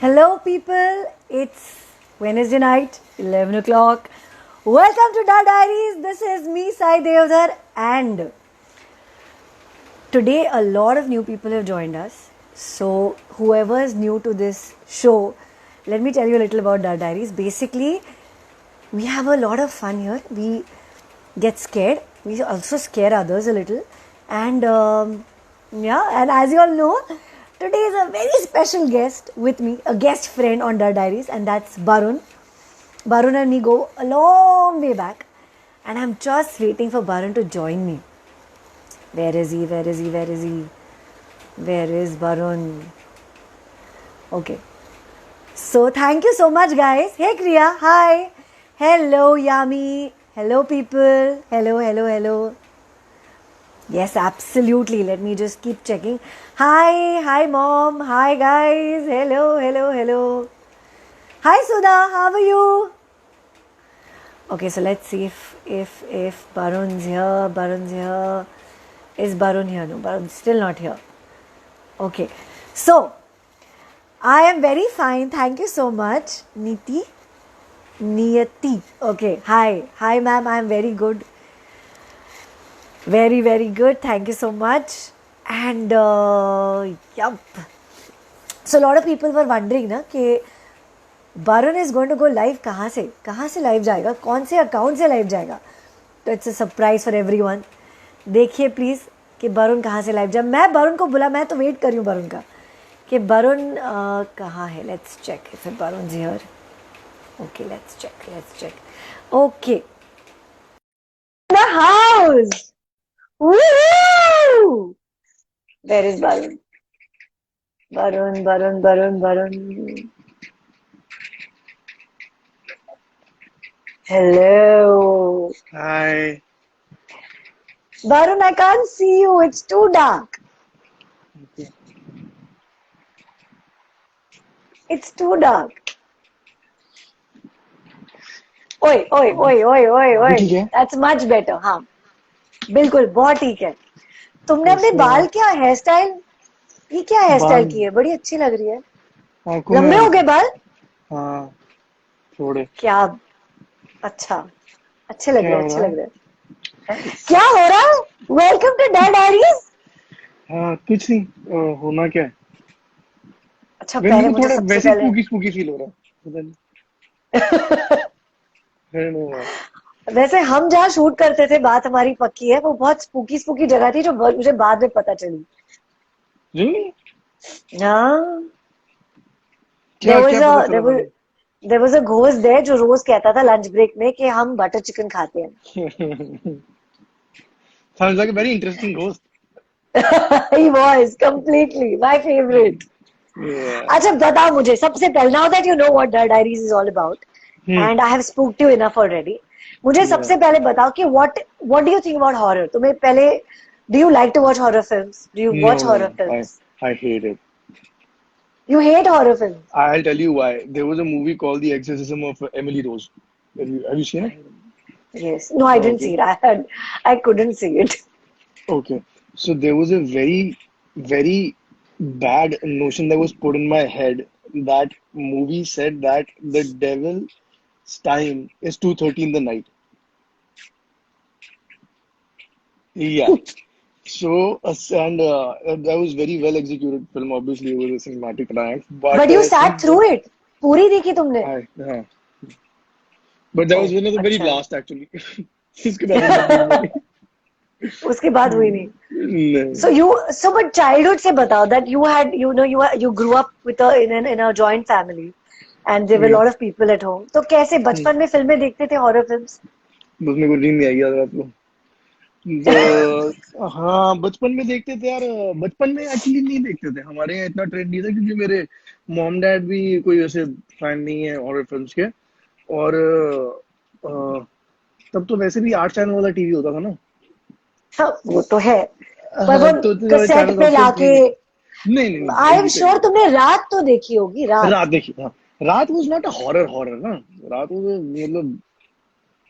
Hello, people. It's Wednesday night, 11 o'clock. Welcome to Da Diaries. This is me, Sai Devdar, and today a lot of new people have joined us. So, whoever is new to this show, let me tell you a little about Da Diaries. Basically, we have a lot of fun here. We get scared. We also scare others a little. And and as you all know, today is a very special guest with me, a guest friend on Da Diaries, and that's Barun. Barun and me go a long way back, and I'm just waiting for Barun to join me. Where is he? Where is he? Where is he? Where is Barun? Okay. So thank you so much, guys. Hey Kriya, hi. Hello Yami. Hello people. Hello, hello, hello. Yes, absolutely. Let me just keep checking. Hi mom. Hi guys. Hello, hello, hello. Hi Sudha, how are you? Okay, so let's see if Barun's here. Barun's here. Is Barun here? No, Barun's still not here. Okay. So I am very fine. Thank you so much. Niyati. Okay. Hi ma'am. I am very good. Very, very good. Thank you so much. And yup. So a lot of people were wondering ना कि Barun is going to go live कहाँ से live जाएगा, कौन से account से live जाएगा. तो it's a surprise for everyone. देखिए please कि Barun कहाँ से live जाए. मैं Barun को बुला, मैं तो wait कर रही हूँ Barun का कि Barun कहाँ है. Let's check if Barun's here. Okay, let's check. Okay. The house. Woohoo! Where is Barun? Barun. Hello. Hi. Barun, I can't see you. It's too dark. Okay. It's too dark. ओए ठीक है। That's much better. हाँ, बिल्कुल बहुत ठीक है. तुमने अपने बाल क्या हेयर स्टाइल, ये क्या हेयर स्टाइल बाल की है? बड़ी अच्छी लग रही है. आंखों में लंबे हो गए बाल? हाँ थोड़े क्या? अच्छा, अच्छे लग क्या रहे हो अच्छे रहा लग रहे. क्या हो रहा है? वेलकम टू डा डायरीज. हाँ कुछ नहीं होना क्या है। अच्छा, मेरे पहले को मुझे थोड़ा सबसे वैसे ही पहले स्पूकी फील हो रहा है पता नहीं I don't know why. वैसे हम जहाँ शूट करते थे, बात हमारी पक्की है, वो बहुत स्पूकी जगह थी जो मुझे बाद में पता चली. Really? हाँ, क्या क्या पता चला बाद there was a ghost there जो रोज कहता था लंच ब्रेक में कि हम बटर चिकन खाते हैं. में Sounds like a very interesting ghost. He was completely my favorite. Yeah. अच्छा बताओ मुझे सबसे पहले, now that you know what the diaries is all about Hmm. and I have spooked you enough already, मुझे Yeah. सबसे पहले बताओ कि what do you think about horror? तुम्हें पहले, do you like to watch horror films? Do you watch horror No, films? I hate it. You hate horror films? I'll tell you why. There was a movie called The Exorcism of Emily Rose. Have you seen it? Yes. No, I didn't see Okay. it. I couldn't see it. Okay. So there was a very, very bad notion that was put in my head. That movie said that the devil's time is 2:30 in the night. Yeah. So, that was very well executed film. Obviously, it was a cinematic triumph. But But you sat since through it. पूरी देखी तुमने? but that Oh, was one of the very अच्छा है. last actually. उसके बाद हिम्मत नहीं बनी. उसके बाद हुई नहीं. नहीं. But childhood से बताओ that you had, you grew up with in a joint family and there were a lot of people at home. तो कैसे बचपन में फिल्में देखते थे, horror films? बस मेरे को नींद नहीं आई यार रात को. तो हाँ बचपन में देखते थे यार. बचपन में एक्चुअली नहीं देखते थे. हमारे यहाँ इतना ट्रेंड नहीं था क्योंकि मेरे मॉम डैड भी कोई ऐसे फैन नहीं है हॉरर फिल्म्स के. और तब तो वैसे भी 8 चैनल वाला टीवी होता था ना. हाँ, वो तो है. पर हाँ, वो तो इतने कैसेट चैनल पे ऑप्शन थे लाके, नहीं. नहीं नहीं नहीं आई एम एलजी पे श्योर नहीं. तुमने रात तो देखी होगी, रात. रात देखी. हाँ रात was not a horror horror ना. रात वाज मतलब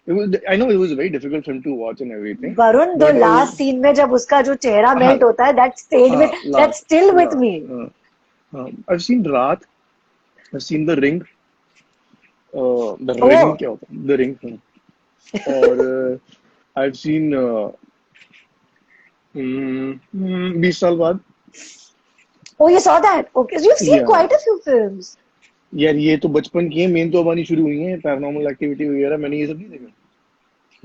I know it was a very difficult film to watch and everything, Varun, the but last scene में जब उसका जो चेहरा हाँ मेल्ट होता है, हाँ that still last with me. हाँ I've seen रात. I've seen The Ring. The Ring Oh, क्या होता है? The Ring. और I've seen 20 साल बाद. oh, you saw that? Okay, so you've seen Yeah. quite a few films. यार ये तो बचपन की है, मेन तो अब आनी शुरू हुई है, पैरानॉर्मल एक्टिविटी वगैरह, मैंने ये सब नहीं देखा.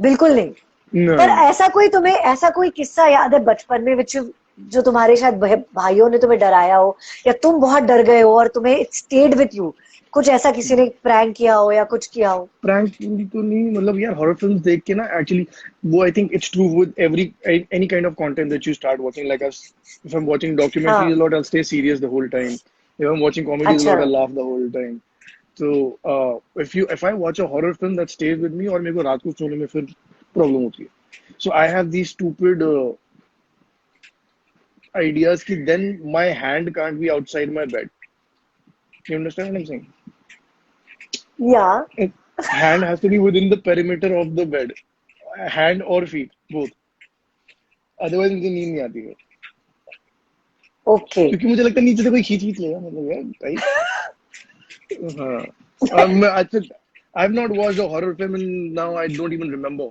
बिल्कुल नहीं. पर नहीं. ऐसा कोई किस्सा याद है बचपन में विच जो तुम्हारे शायद भाइयों ने तुम्हें डराया हो या तुम बहुत डर गए हो और तुम्हें इट स्टेड विथ यू. कुछ ऐसा किसी ने प्रैंक किया हो या कुछ किया हो. प्रैंक तो नहीं, मतलब यार हॉरर फिल्म्स देख के ना एक्चुअली, वो I think it's true with every any kind of content that you start watching, like if I'm watching documentaries हाँ. a lot, I'll stay serious the whole time. If I'm watching comedies a अच्छा. lot, I'll laugh the whole time. So if I watch a horror film that stays with me, और मेरे को रात को सोने में फिर प्रॉब्लम होती है. So I have these stupid ideas कि then my hand can't be outside my bed. You understand what I'm saying? या. Hand has to be within the perimeter of the bed. Hand or feet, both. Otherwise मुझे नींद नहीं आती है. Okay. क्योंकि मुझे लगता है नीचे से कोई खींच खींच लेगा, मतलब यार टाइप. हाँ. अच्छा, I've not watched a horror film and now I don't even remember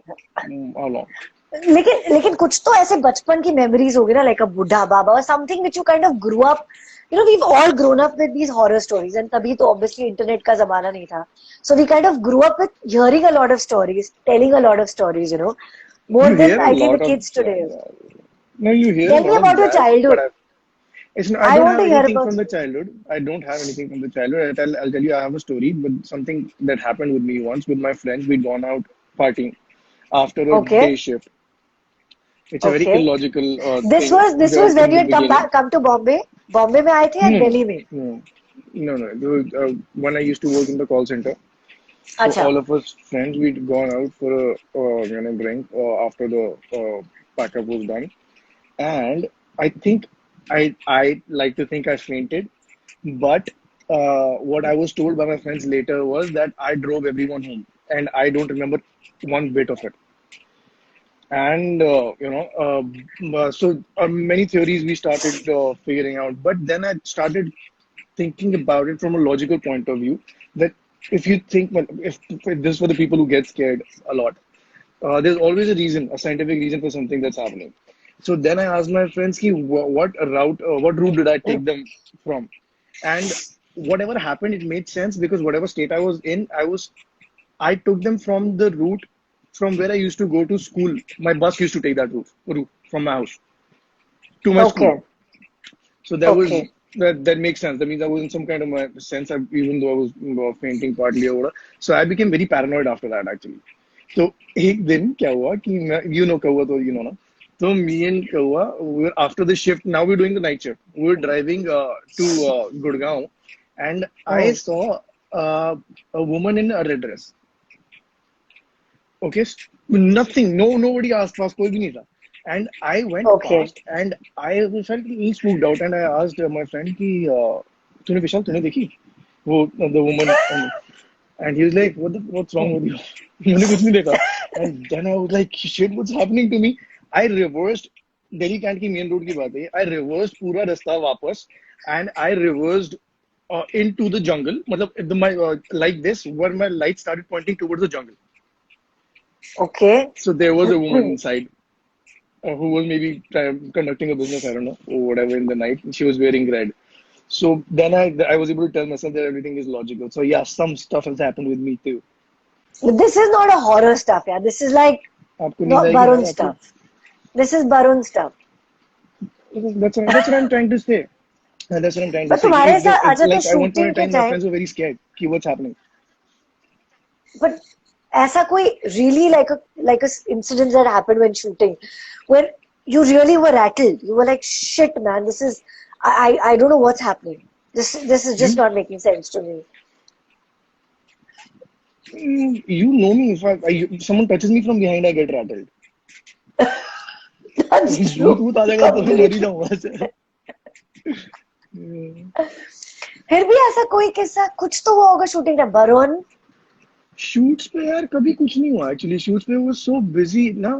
how long. लेकिन कुछ तो ऐसे बचपन की मेमोरीज होगी ना लाइक अ बुढ़ा बाबा और something which you kind of grew up. You know we all grown up with these horror stories and तभी तो ऑब्वियसली इंटरनेट का जमाना नहीं था. So we kind of grew up with hearing a lot of stories, telling a lot of stories, you know, You more than hear a I think the lot of kids today. no, you hear a tell me lot of about your jazz, but childhood. I I don't want have to hear anything about. from the childhood. I don't have anything from the childhood. I'll tell you, I have a story, but something that happened with me once with my friends. We'd gone out partying after a okay. day shift. It's a very okay. illogical this thing was this was in when you the had beginning. Come to Bombay. Bombay में आए थे या No, Delhi में. no, no. There was, when I used to work in the call center, so अच्छा. all of us friends, we'd gone out for a drink after the pack up was done, and I think I like to think I fainted, but what I was told by my friends later was that I drove everyone home, and I don't remember one bit of it. And so many theories we started figuring out, but then I started thinking about it from a logical point of view, that if you think, well, if this is for the people who get scared a lot, there's always a reason, a scientific reason for something that's happening. So then I asked my friends, ki, what route did I take them from? And whatever happened, it made sense because whatever state I was in, I took them from the route from where I used to go to school. My bus used to take that route from my house to my okay. school. So that okay. was that makes sense. That means I was in some kind of a sense, even though I was fainting partly or whatever. So I became very paranoid after that actually. So एक दिन क्या हुआ कि you know कौवा तो you know ना. So me and Kawa, after the shift, now we're doing the night shift. We're driving to Gurgaon, and I hmm. saw a woman in a red dress. Okay, nothing, nobody asked fast, कोई भी नहीं था. And I went okay. past, and I felt a little spooked out, and I asked my friend कि तूने विशाल तूने देखी वो the woman, and he was like what's wrong with you? मैंने कुछ नहीं देखा. And then I was like shit, what's happening to me? I reversed. Delhi Cantt की मेन रोड की बात है. I reversed पूरा रास्ता वापस, and I reversed into the jungle. मतलब my like this, where my light started pointing towards the jungle. Okay. So there was a woman inside who was maybe conducting a business, I don't know, or whatever in the night. She was wearing red. So then I was able to tell myself that everything is logical. So yeah, some stuff has happened with me too. This is not a horror stuff, yeah. This is like आपको नींद not आएगी ना Barun रात को? stuff. This is Barun stuff. That's what I'm trying to say. That's what I'm trying to But say. तुम्हारे साथ अच्छा तो Like at one point shooting in के time, my time. friends were very scared. Ki, what's happening? But ऐसा कोई really like a incident that happened when shooting, where you really were rattled. You were like, shit, man. This is I don't know what's happening. This is just You not making sense to me. you know me. If someone touches me from behind, I get rattled. That's भूत true. भूत आ जाएगा तो मैं मर ही Completely. जाऊंगा से. फिर भी ऐसा कोई किस्सा कुछ तो हुआ होगा शूटिंग में बरुण. शूट्स पे यार कभी कुछ नहीं हुआ एक्चुअली. शूट्स पे वो सो बिजी ना.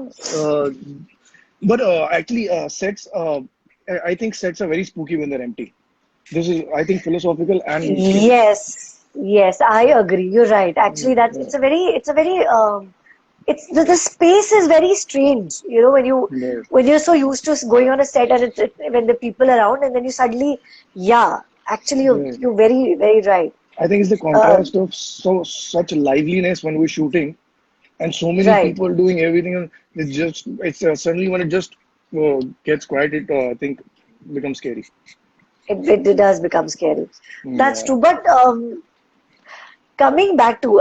But actually, sets. I think sets are very spooky when they're empty. This is, I think, philosophical and scary. Yes, yes, I agree. You're right. Actually, that's Yeah. it's a very it's the space is very strange. You know, Yeah. when you're so used to going on a set and when the people around, and then you suddenly, yeah, actually, Yeah. you're very right. I think it's the Uh, contrast of such liveliness when we're shooting, and so many right. people doing everything. And it's suddenly when it just gets quiet, it I think becomes scary. It does become scary. That's Yeah. true. But coming back to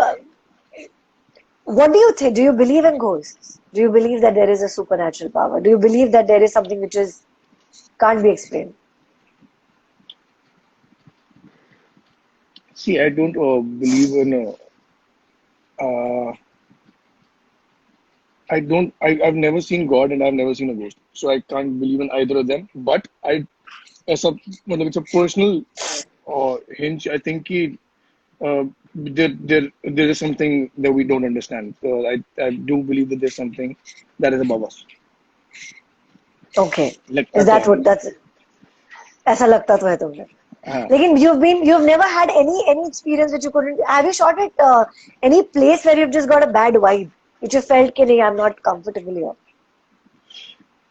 what do you think? Do you believe in ghosts? Do you believe that there is a supernatural power? Do you believe that there is something which is can't be explained? See, I don't believe in. I don't. I've never seen God and I've never seen a ghost, so I can't believe in either of them. But as a, मतलब it's a personal hinge. I think कि, there is something that we don't understand. So I do believe that there's something that is above us. Okay. लगता Is तो that है what मुझे. that's ऐसा लगता तो है तुमने हाँ. लेकिन you've never had any experience which you couldn't have you shot at any place where you've just got a bad vibe which you felt कि नहीं I'm not comfortable here.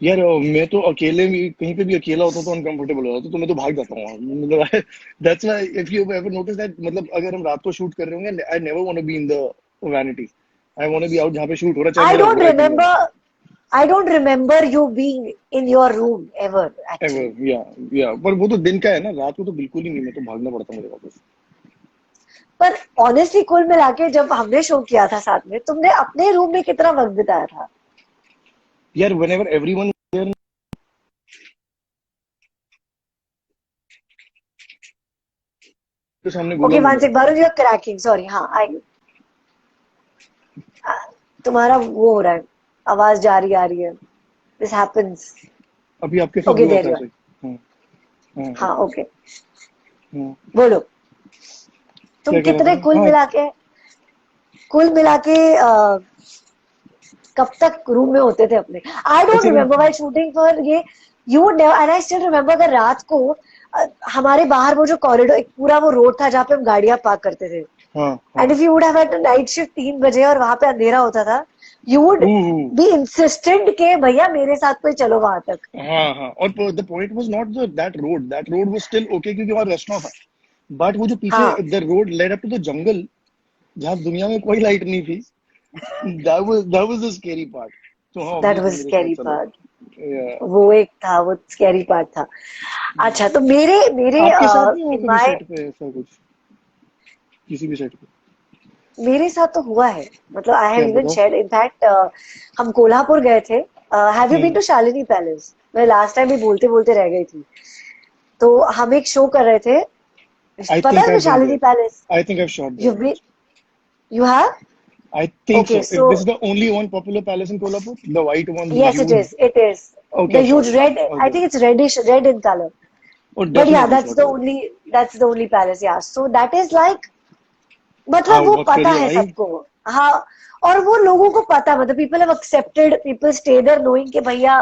यार मैं तो अकेले भी कहीं पे भी अकेला होता हूँ तो अनकंफर्टेबल हो जाता हूँ तो मैं तो भाग जाता हूँ मतलब that's why if you ever notice that मतलब अगर हम रात को शूट कर रहे होंगे I never want to be in the vanity I want to be out जहाँ पे शूट हो रहा है चाहे I मेरा don't हो रहा है कि नहीं हो remember I don't remember you being in your room ever रहा actually. एवर या पर वो तो दिन का है ना रात को तो बिल्कुल ही नहीं मैं तो भागना पड़ता है मुझे वापस पर ऑनेस्टली कुल मिला के जब हमने शो किया था साथ में तुमने अपने रूम में कितना वक्त बिताया था. यार व्हेनेवर एवरीवन देयर के सामने गोला ओके वन बंद sec Varun you are cracking sorry हाँ आई तुम्हारा वो हो रहा है आवाज जा रही आ रही है दिस हैपेंस. अभी आपके साथ ओके हुआ देयर था यू ऐसे आर. हाँ हाँ हाँ हाँ ओके हाँ बोलो. तुम क्या कह रहा कितने था हाँ कुल मिला के कब तक रूम में होते थे अपने. आई डोंट ऐसे तो रिमेम्बर व्हाइल शूटिंग फॉर ये you would never and I still remember the रात को हमारे बाहर वो जो कॉरिडोर एक पूरा वो रोड था जहाँ पे हम गाड़ियां पार्क करते थे. हाँ एंड हाँ if you would have had night shift 3 बजे और वहां पे अंधेरा होता था you would hmm be insistent के भैया मेरे साथ कोई चलो वहां तक. हाँ हाँ और the point was not the that road was still okay क्योंकि वहाँ रेस्टोरेंट था बट वो जो पीछे हाँ the road led up to the jungle जहाँ दुनिया में कोई लाइट नहीं थी that was the scary part तो हाँ दैट ऑब्वियसली वाज मेरे साथ स्कैरी चलो पार्ट. yeah. वो एक था वो स्कैरी पार्ट था. अच्छा तो मेरे मेरे आपके साथ नहीं हुआ इन कभी माय सेट पे ऐसा कुछ किसी भी सेट पे मेरे साथ तो हुआ है मतलब आई हैव क्या इवन बताओ शेयर्ड इनफैक्ट हम कोल्हापुर गए थे. Have you been hmm to Shalini Palace. मैं लास्ट टाइम भी बोलते बोलते रह गई थी. तो हम एक शो कर रहे थे. आई पता है थिंक आई तुम्हें been Shalini there Palace. I think I shot you there been you have. I think okay so. So This is the only one popular palace in Kolhapur, the white one, the yes huge. it is Okay, the I've shot huge it. red. I Okay. think it's reddish red in color. Oh, But yeah, definitely shot it. that's the only palace. Yeah, so that is like मतलब हाँ वो बहुत पता scary है है भाई सबको. हाँ और वो लोगों को पता मतलब people have accepted people stay there knowing कि भैया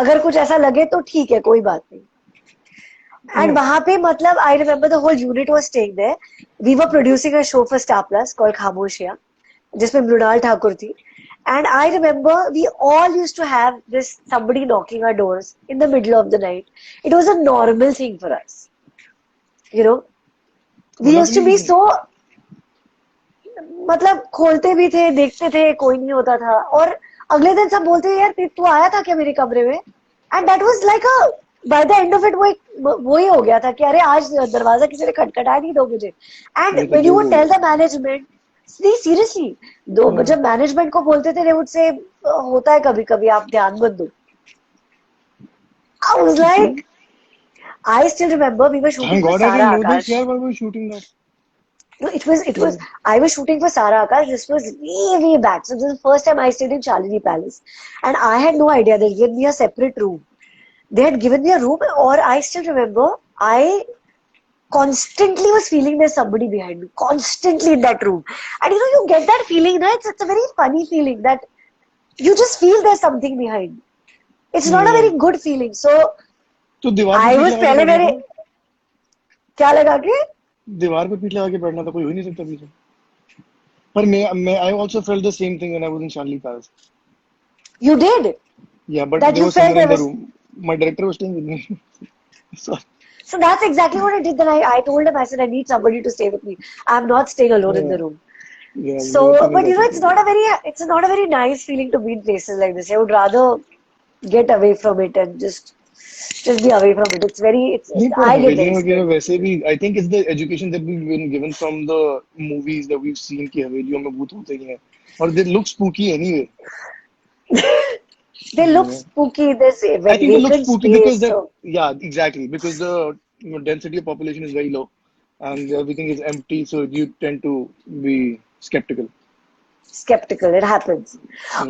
अगर कुछ ऐसा लगे तो ठीक है कोई बात नहीं. एंड हम्म वहां पे मतलब I remember the whole unit was staying there. We were producing a show for Star Plus called Khamoshiyan जिसमें मृणाल ठाकुर थी. And I remember we all used to have this somebody knocking our doors in the middle of the night. It was a normal thing for us. You know, we used to Kolhapuri be so मतलब खोलते भी थे देखते थे कोई नहीं होता था और अगले दिन सब बोलते थे यार तू आया था क्या मेरे कमरे में. And that was like a by the end of it वो ही हो गया था कि अरे आज दरवाजा किसी ने खटखटाया नहीं 2 बजे. एंड ये तो व्हेन यू जोक वुड हो टेल गया द मैनेजमेंट सीरियसली दो हाँ जब मैनेजमेंट को बोलते थे दे वुड से होता है कभी कभी आप ध्यान मत दो. आई वाज क्यों like I still remember we were shooting Thank for God I सारा didn't know this. Akash. Yeah, why were you shooting that? No, it was I was shooting for Sara Akash. This was way back. So this is the first time I stayed in Shalini Palace. And I had no idea. They gave me a separate room. They had given me a room or I still remember I constantly was feeling there's somebody behind me. Constantly in that room. And you know, you get that feeling, no? It's a very funny feeling that you just feel there's something behind. It's not a Yeah. very good feeling. So तो दीवार पे I sheet was लगा के पहले बैठ जाता मेरे ना क्या लगा के? दीवार पे पीठ लगा के बैठना था, कोई हो ही नहीं सकता पीछे। पर मैं I also felt the same thing when I was in Shanli Palace. You did? Yeah, but That there you was felt someone there in the was. room. My director was staying with me. So So that's exactly what I did. Then I told him, I said, I need somebody to stay with me. I'm not staying alone in yeah, the room. yeah, So, nothing is but you know, happening. it's not a very nice feeling to be in places like this. I would rather get away from it and just be away from it. It's very, नहीं, पर I get हवेलियां very वगैरह scared. वैसे भी I think it's the education that we've been given from the movies that we've seen कि हवेलियों में भूत होते ही हैं और they look spooky anyway. They look Yeah. spooky. There's a I think they look vacant spooky because space. that, So yeah, exactly, because the density of population is very low and everything is empty, so you tend to be skeptical. skeptical. It happens.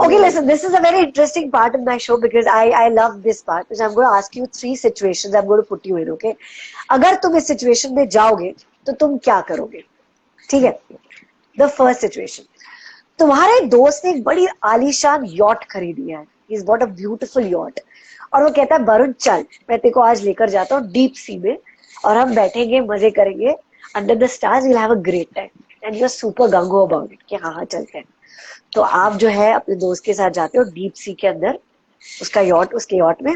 Okay, Yeah. listen, this is a very interesting part of my show because I love this part. Because I'm going to ask you three situations. I'm going to put you in, okay? अगर तुम इस situation में जाओगे तो तुम क्या करोगे? ठीक है? द फर्स्ट सिचुएशन, तुम्हारे दोस्त ने एक बड़ी आलीशान यॉट खरीदी है. He's bought a beautiful yacht. और वो कहता है वरुण चल, मैं तेरे को आज लेकर जाता हूँ डीप सी में और हम बैठेंगे मजे करेंगे under the stars, will have a great time and you are super gung ho about it कि हाँ हाँ चलते हैं. तो आप जो है अपने दोस्त के साथ जाते हो डीप सी के अंदर, उसके यॉट में,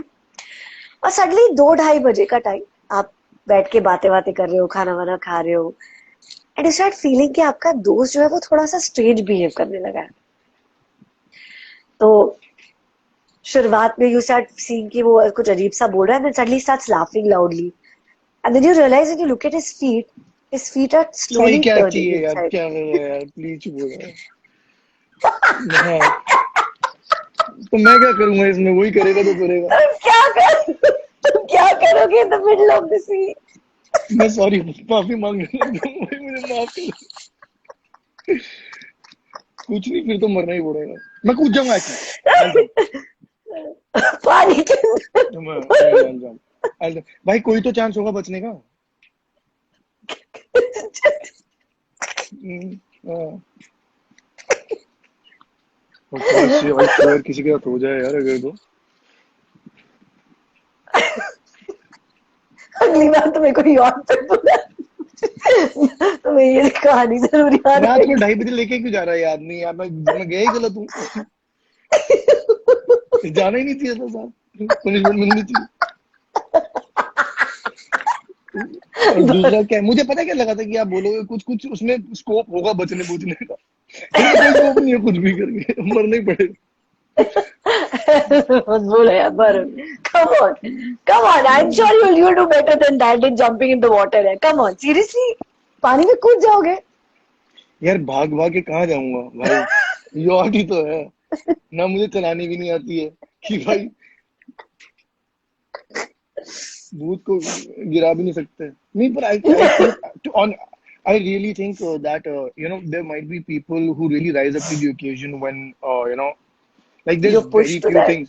और सडनली 2-2:30 बजे का टाइम, आप बैठ के बातें बातें कर रहे हो, खाना वाना खा रहे हो, एंड यू स्टार्ट फीलिंग कि आपका दोस्त जो है वो थोड़ा सा स्ट्रेंज बिहेव करने लगा है. तो शुरुआत में यू स्टार्ट सीइंग कि वो कुछ अजीब सा बोल रहा है, then suddenly starts laughing loudly, and then you realise and you look at his feet are भाई स्लोली क्या टर्निंग चाहिए यार, इनसाइड. क्या कर रहा है यार, प्लीज चुप हो जाओ। हाँ, तो मैं क्या करूंगा इसमें, वही करेगा तो करेगा। तुम क्या करोगे in the middle of the sea? मैं सॉरी, माफी मांग रहा हूँ, भाई मुझे माफ कर। कुछ नहीं, फिर तो मरना ही पड़ेगा। मैं कूद जाऊंगा एक्चुअली, आई जंप। पानी के अंदर. मैं जंप, आई जंप। भाई कोई तो चांस होगा बचने का। हाँ। भाई शेयर किसी के साथ हो जाए यार अगर तो। अगली बार तो मेरे को याद तक बोला तो मैं ये कहानी जरूर याद रात को रखी. 2:30 बजे लेके क्यों जा रहा है ये आदमी यार, मैं गया ही गलत हूँ। जाना ही नहीं चाहिए था साहब, पनिशमेंट मिलनी चाहिए। और दूसरा क्या, मुझे पता क्या लगा था कि आप बोलोगे कुछ कुछ उसमें स्कोप होगा बचने बूझने का, लेकिन कोई स्कोप नहीं है, कुछ भी करके मरना ही पड़ेगा। मत बोलो यार Varun. Come on, I'm sure you'll do better than that in jumping in the water है. Come on, seriously, पानी में कूद जाओगे? यार भाग भाग के कहाँ जाऊंगा भाई, यॉट ही तो है ना, मुझे चलानी भी नहीं आती है कि भाई भूत को गिरा भी नहीं सकते। नहीं, पर I think on I really think that there might be people who really rise up to the occasion when like there's You're very pushed to few that. things.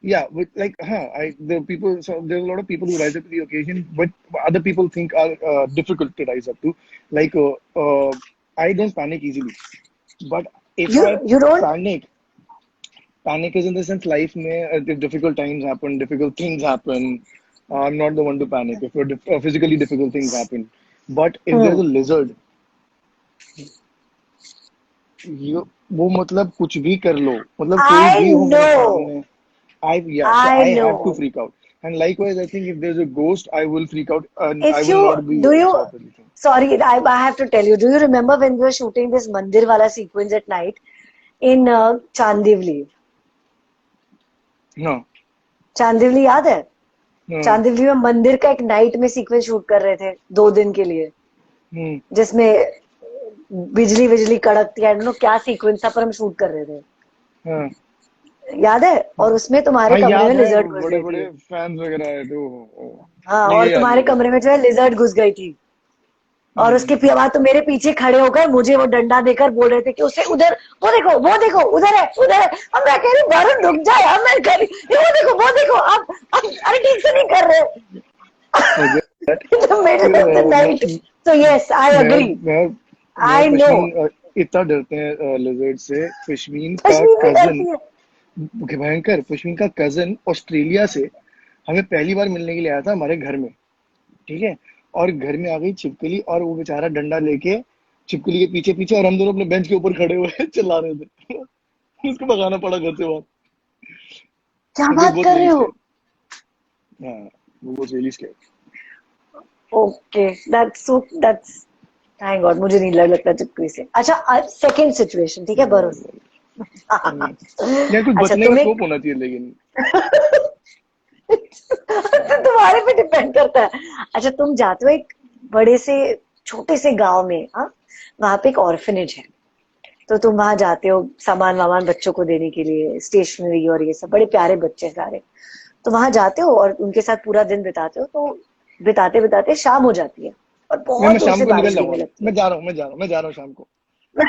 Yeah, with like there's a lot of people who rise up to the occasion, but other people think are difficult to rise up to. Like I don't panic easily, but if I You don't. panic, panic is in the sense life में if difficult times happen, difficult things happen. I'm not the one to panic if physically difficult things happen. But if there's a lizard, वो मतलब कुछ भी कर लो, मतलब कोई I भी हो मेरे know. सामने, so I I have to know. freak out. And likewise, I think if there's a ghost, I will freak out and I If will you not be do you sharp anything. Sorry, I have to tell you. Do you remember when we were shooting this mandir wala sequence at night in Chandivli? No, Chandivali याद है? no. Chandivali में मंदिर का एक night में sequence shoot कर रहे थे 2 दिन के लिए, Hmm. जिसमें बिजली बिजली कड़कती है, क्या सीक्वेंस था पर हम शूट कर रहे थे, हाँ, याद है? और उसमें तुम्हारे हाँ कमरे में याद है, लिजर्ड घुस बड़े गई बड़े थी. फैंस वगैरह आए थे। हाँ, नहीं, और ये याद है, तुम्हारे ये याद कमरे में जो है लिजर्ड घुस गई थी, और उसके है। बाद तो मेरे पीछे खड़े होकर मुझे वो डंडा देकर बोल रहे थे कि उसे उधर, वो देखो उधर है, उधर है. अब मैं कह रही वरुण रुक जा यार, मैं कह रही वो देखो आप अरे ठीक से नहीं कर रहे. Forget that. In the middle of the मैं night. So yes, I मैं agree. मैं I know. पश्मीन इतना डरते हैं लिजर्ड से। पश्मीन का कश्मीर में कजन, डरती है. भयंकर, पश्मीन का कजन ऑस्ट्रेलिया से हमें पहली बार मिलने के लिए आया था हमारे घर में, ठीक है। और घर में आ गई छिपकली, और वो बेचारा डंडा लेके छिपकली के पीछे पीछे, और हम दोनों अपने बेंच के ऊपर खड़े हुए चिल्ला रहे थे। उसको भगाना पड़ा घर से बाहर। क्या इट बात वाज कर रियली रहे हो? स्कैरी। हाँ, वो was really scary. Okay, that's thank God मुझे नहीं लगता चिपकली से। अच्छा, सेकंड सिचुएशन, ठीक है वरुण। यार कुछ अच्छा बचने का तुम एक स्कोप होना चाहिए लेकिन। तो तुम्हारे पे डिपेंड करता है। अच्छा तुम जाते हो एक बड़े से छोटे से गांव में, हाँ, वहां पे एक ऑर्फनेज है। तो तुम वहां जाते हो सामान वामान बच्चों को देने के लिए, स्टेशनरी और ये सब, बड़े प्यारे बच्चे सारे। तो वहां जाते हो और उनके साथ पूरा दिन बिताते हो। तो बिताते बिताते शाम हो जाती है और मैं बहुत जोर शाम से को बारिश निकल गिरने जाऊंगा, लगती है। मैं जा रहा हूँ शाम को। बस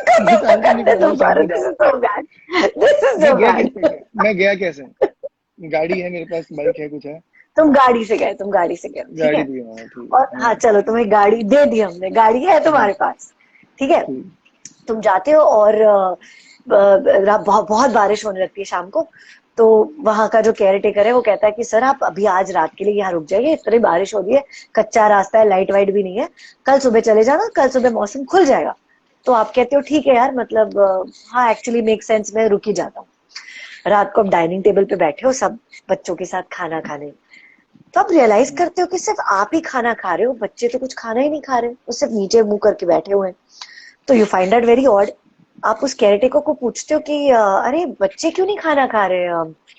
तो मैं गलत शाम को करते निकल रहा तुम हूँ, शाम को पर, जा दिस रहा is so bad, this is मैं सो गया बैड। कैसे मैं गया कैसे? गाड़ी है मेरे पास, बाइक है, कुछ है। तुम गाड़ी से गए, तुम गाड़ी से गए, ठीक गाड़ी है। भी है, ठीक और है। हाँ चलो तुम्हें गाड़ी दे दी हमने, गाड़ी है तुम्हारे पास, ठीक है। ठीक। तुम जाते हो और बहुत बारिश होने लगती है शाम को। तो वहां का जो केयर टेकर है वो कहता है कि सर आप अभी आज रात के लिए यहाँ रुक जाइए, इतनी बारिश हो रही है, कच्चा रास्ता है, लाइट वाइट भी नहीं है, कल सुबह चले जाना, कल सुबह मौसम खुल जाएगा। तो आप कहते हो ठीक है यार, मतलब हाँ एक्चुअली मेक सेंस, मैं रुक ही जाता हूँ। रात को आप डाइनिंग टेबल पे बैठे हो सब बच्चों के साथ खाना खाने। तो आप रियलाइज करते हो कि सिर्फ आप ही खाना खा रहे हो, बच्चे तो कुछ खाना ही नहीं खा रहे, वो सिर्फ नीचे मुंह करके बैठे हुए हैं। तो you find that very odd. आप उस केयरटेकर को पूछते हो कि अरे बच्चे क्यों नहीं खाना खा रहे?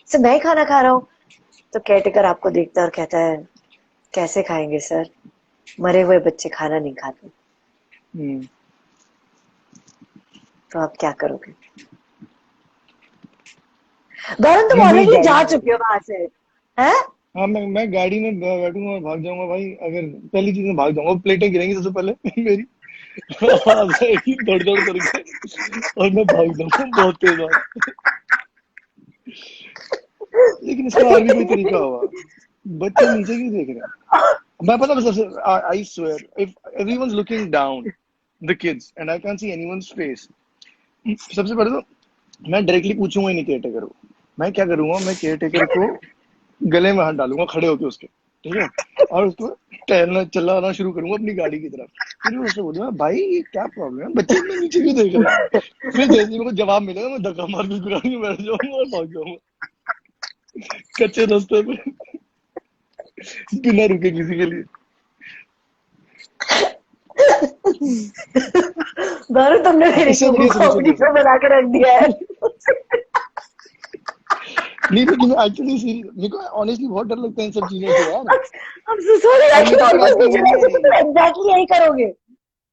सिर्फ मैं ही खाना खा रहा हूँ। तो केयरटेकर आपको देखता है और कहता है कैसे खाएंगे सर, मरे हुए बच्चे खाना नहीं खाते। हम्म। तो आप क्या करोगे? वरुण तुम मैं ऑलरेडी गाड़ी जा में चुके हो बैठूंगा। वहां से, हैं? हाँ, मैं गाड़ी में बैठूंगा और भाग जाऊंगा भाई। अगर पहली चीज में भाग जाऊंगा, प्लेटें गिरेंगी सबसे पहले मेरी आ जाएगी दौड़ दौड़ करके, और मैं भाग जाऊंगा बहुत तेज आवाज। लेकिन इसका और भी कोई तरीका होगा। बच्चे नीचे क्यों देख रहे हैं? मैं पता है सबसे, I swear, if everyone's looking down the kids and I can see anyone's face, सबसे पहले तो मैं डायरेक्टली पूछूंगा ही नहीं केयर टेकर को। मैं क्या करूंगा, मैं केयर टेकर को गले में हाथ डालूंगा खड़े होके उसके, ठीक है, और उसको टहलना चलाना शुरू करूंगा अपनी गाड़ी की तरफ। फिर मैं उससे बोलूंगा भाई ये क्या प्रॉब्लम है, बच्चे इतने नीचे क्यों देख रहे हैं? फिर जैसे ही मेरे को जवाब मिलेगा मैं धक्का मार के गाड़ी में बैठ जाऊंगा और भाग जाऊंगा कच्चे रास्ते पे, बिना रुके किसी के लिए। वरुण तुमने हाँ, मेरे इससे क्यों को बढ़िया सोल्यूशन कॉमेडी क्या हो में सकता बना के रख दिया है? है? नहीं, लेकिन एक्चुअली मेरे को ऑनेस्टली बहुत डर लगता है इन सब चीजों से यार। I'm so sorry, और I मेरे can को almost स्टार्टिंग ये भी visualize कि तुम एग्जैक्टली यही करोगे।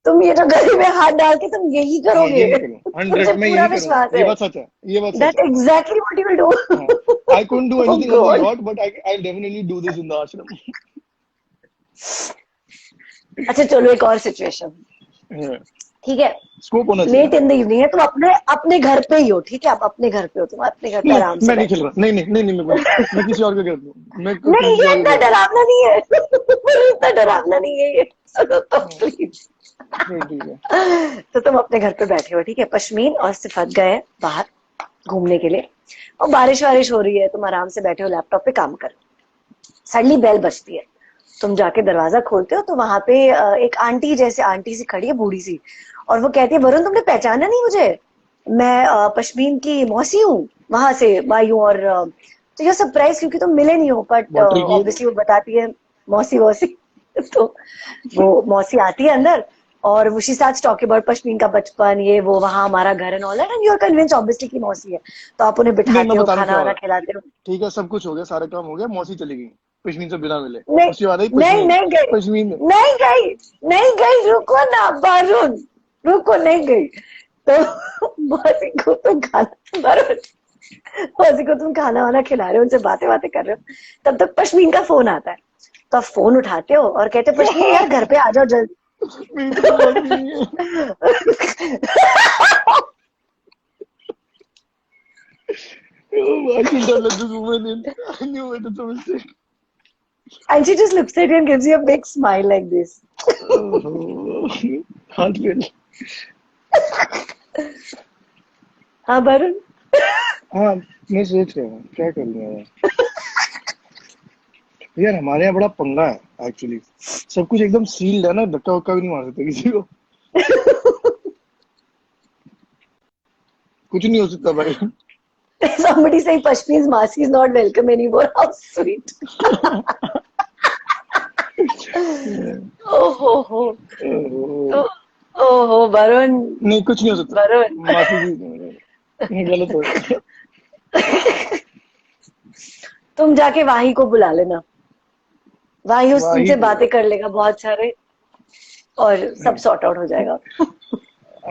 तुम ये जो गले में हाथ डाल के तुम यही हाँ करोगे। यही करूँ, मुझे 100 मैं पूरा यही करूंगा, विश्वास ये है। बात सच है, ये बात सच That's है। exactly what you will हाँ, do. I couldn't do Oh anything of the God. sort, but I'll definitely do this in the ashram. अच्छा चलो एक और सिचुएशन, हाँ, ठीक है। स्कोप होना चाहिए लेट ना। इन द इवनिंग है, तुम अपने अपने घर पे ही हो, ठीक है, आप अपने घर पे हो, तुम अपने घर पे नहीं, आराम से मैं नहीं खेल बैठे हो। रहा, नहीं नहीं नहीं नहीं, मेरे को नहीं, मैं किसी और का कर दूँ, मैं नहीं किसी ये और का इतना कर दूँ। डरावना नहीं है। इतना डरावना नहीं है ये, सुनो तो हाँ, प्लीज। फिर ठीक है। तो तुम अपने घर पे बैठे हो, ठीक है, पश्मीन और सिफत गए बाहर घूमने के लिए, और बारिश वारिश हो रही है, तुम आराम से बैठे हो लैपटॉप पे काम कर रहे हो। सडनली बेल बजती है, तुम जाके दरवाजा खोलते हो तो वहां पे एक आंटी जैसे आंटी सी खड़ी है, बूढ़ी सी, और वो कहती है वरुण तुमने पहचाना नहीं मुझे, मैं पश्मीन की मौसी हूँ, वहां से आई हूँ। और तो you're सरप्राइज क्योंकि तुम मिले नहीं हो, बट बहुत ट्रिकी है तो। ऑब्वियसली वो बताती है मौसी वौसी। तो वो मौसी आती है अंदर और she starts talking about Pashmeen का बचपन, ये वो, वहां हमारा घर and all that, and you are convince obviously की मौसी है। तो आप उन्हें नहीं, मैं बिठाते हो, बता रहा हूँ खाना क्या वाना हुआ। खिलाते हो। ठीक है, सब कुछ हो गया, सारा काम हो गया, मौसी चली गई पश्मीन से बिना मिले। नहीं उसके बाद आई नहीं पश्मीन। नहीं गई, पश्मीन में नहीं गई, नहीं गई, रुको ना वरुण, रुको, नहीं गई। तो मौसी को तुम खाना, वरुण मौसी को तुम खाना वाना खिला रहे हो, उनसे बातें बातें कर रहे हो, तब तक पश्मीन का फोन आता है। तो आप फोन उठाते हो और कहते हो पश्मीन यार घर पे आ जाओ जल्दी। मेरी तो कोई मौसी नहीं है। Oh, I shouldn't have let this woman in. I knew it, it's a mistake. And she just looks at you and gives you a big smile like this. Oh, हाथ फेल। हाँ वरुण। हाँ, मैं सोच रहा हूँ क्या कर लूँ यार। यार हमारे यहाँ बड़ा पंगा है एक्चुअली, सब कुछ एकदम सील्ड है ना, धक्का वक्का भी नहीं मार सकते किसी को, कुछ नहीं हो सकता भाई। Somebody saying Pashmin's Masi is not welcome anymore. How sweet. Oh ho. तो ओहो वरुण, नहीं कुछ नहीं हो सकता, वरुण माफी भी गलत हो गया। तुम जाके वाही को बुला लेना, वाही उस वाही तुमसे को बातें कर लेगा बहुत सारे और सब सॉर्ट आउट हो जाएगा।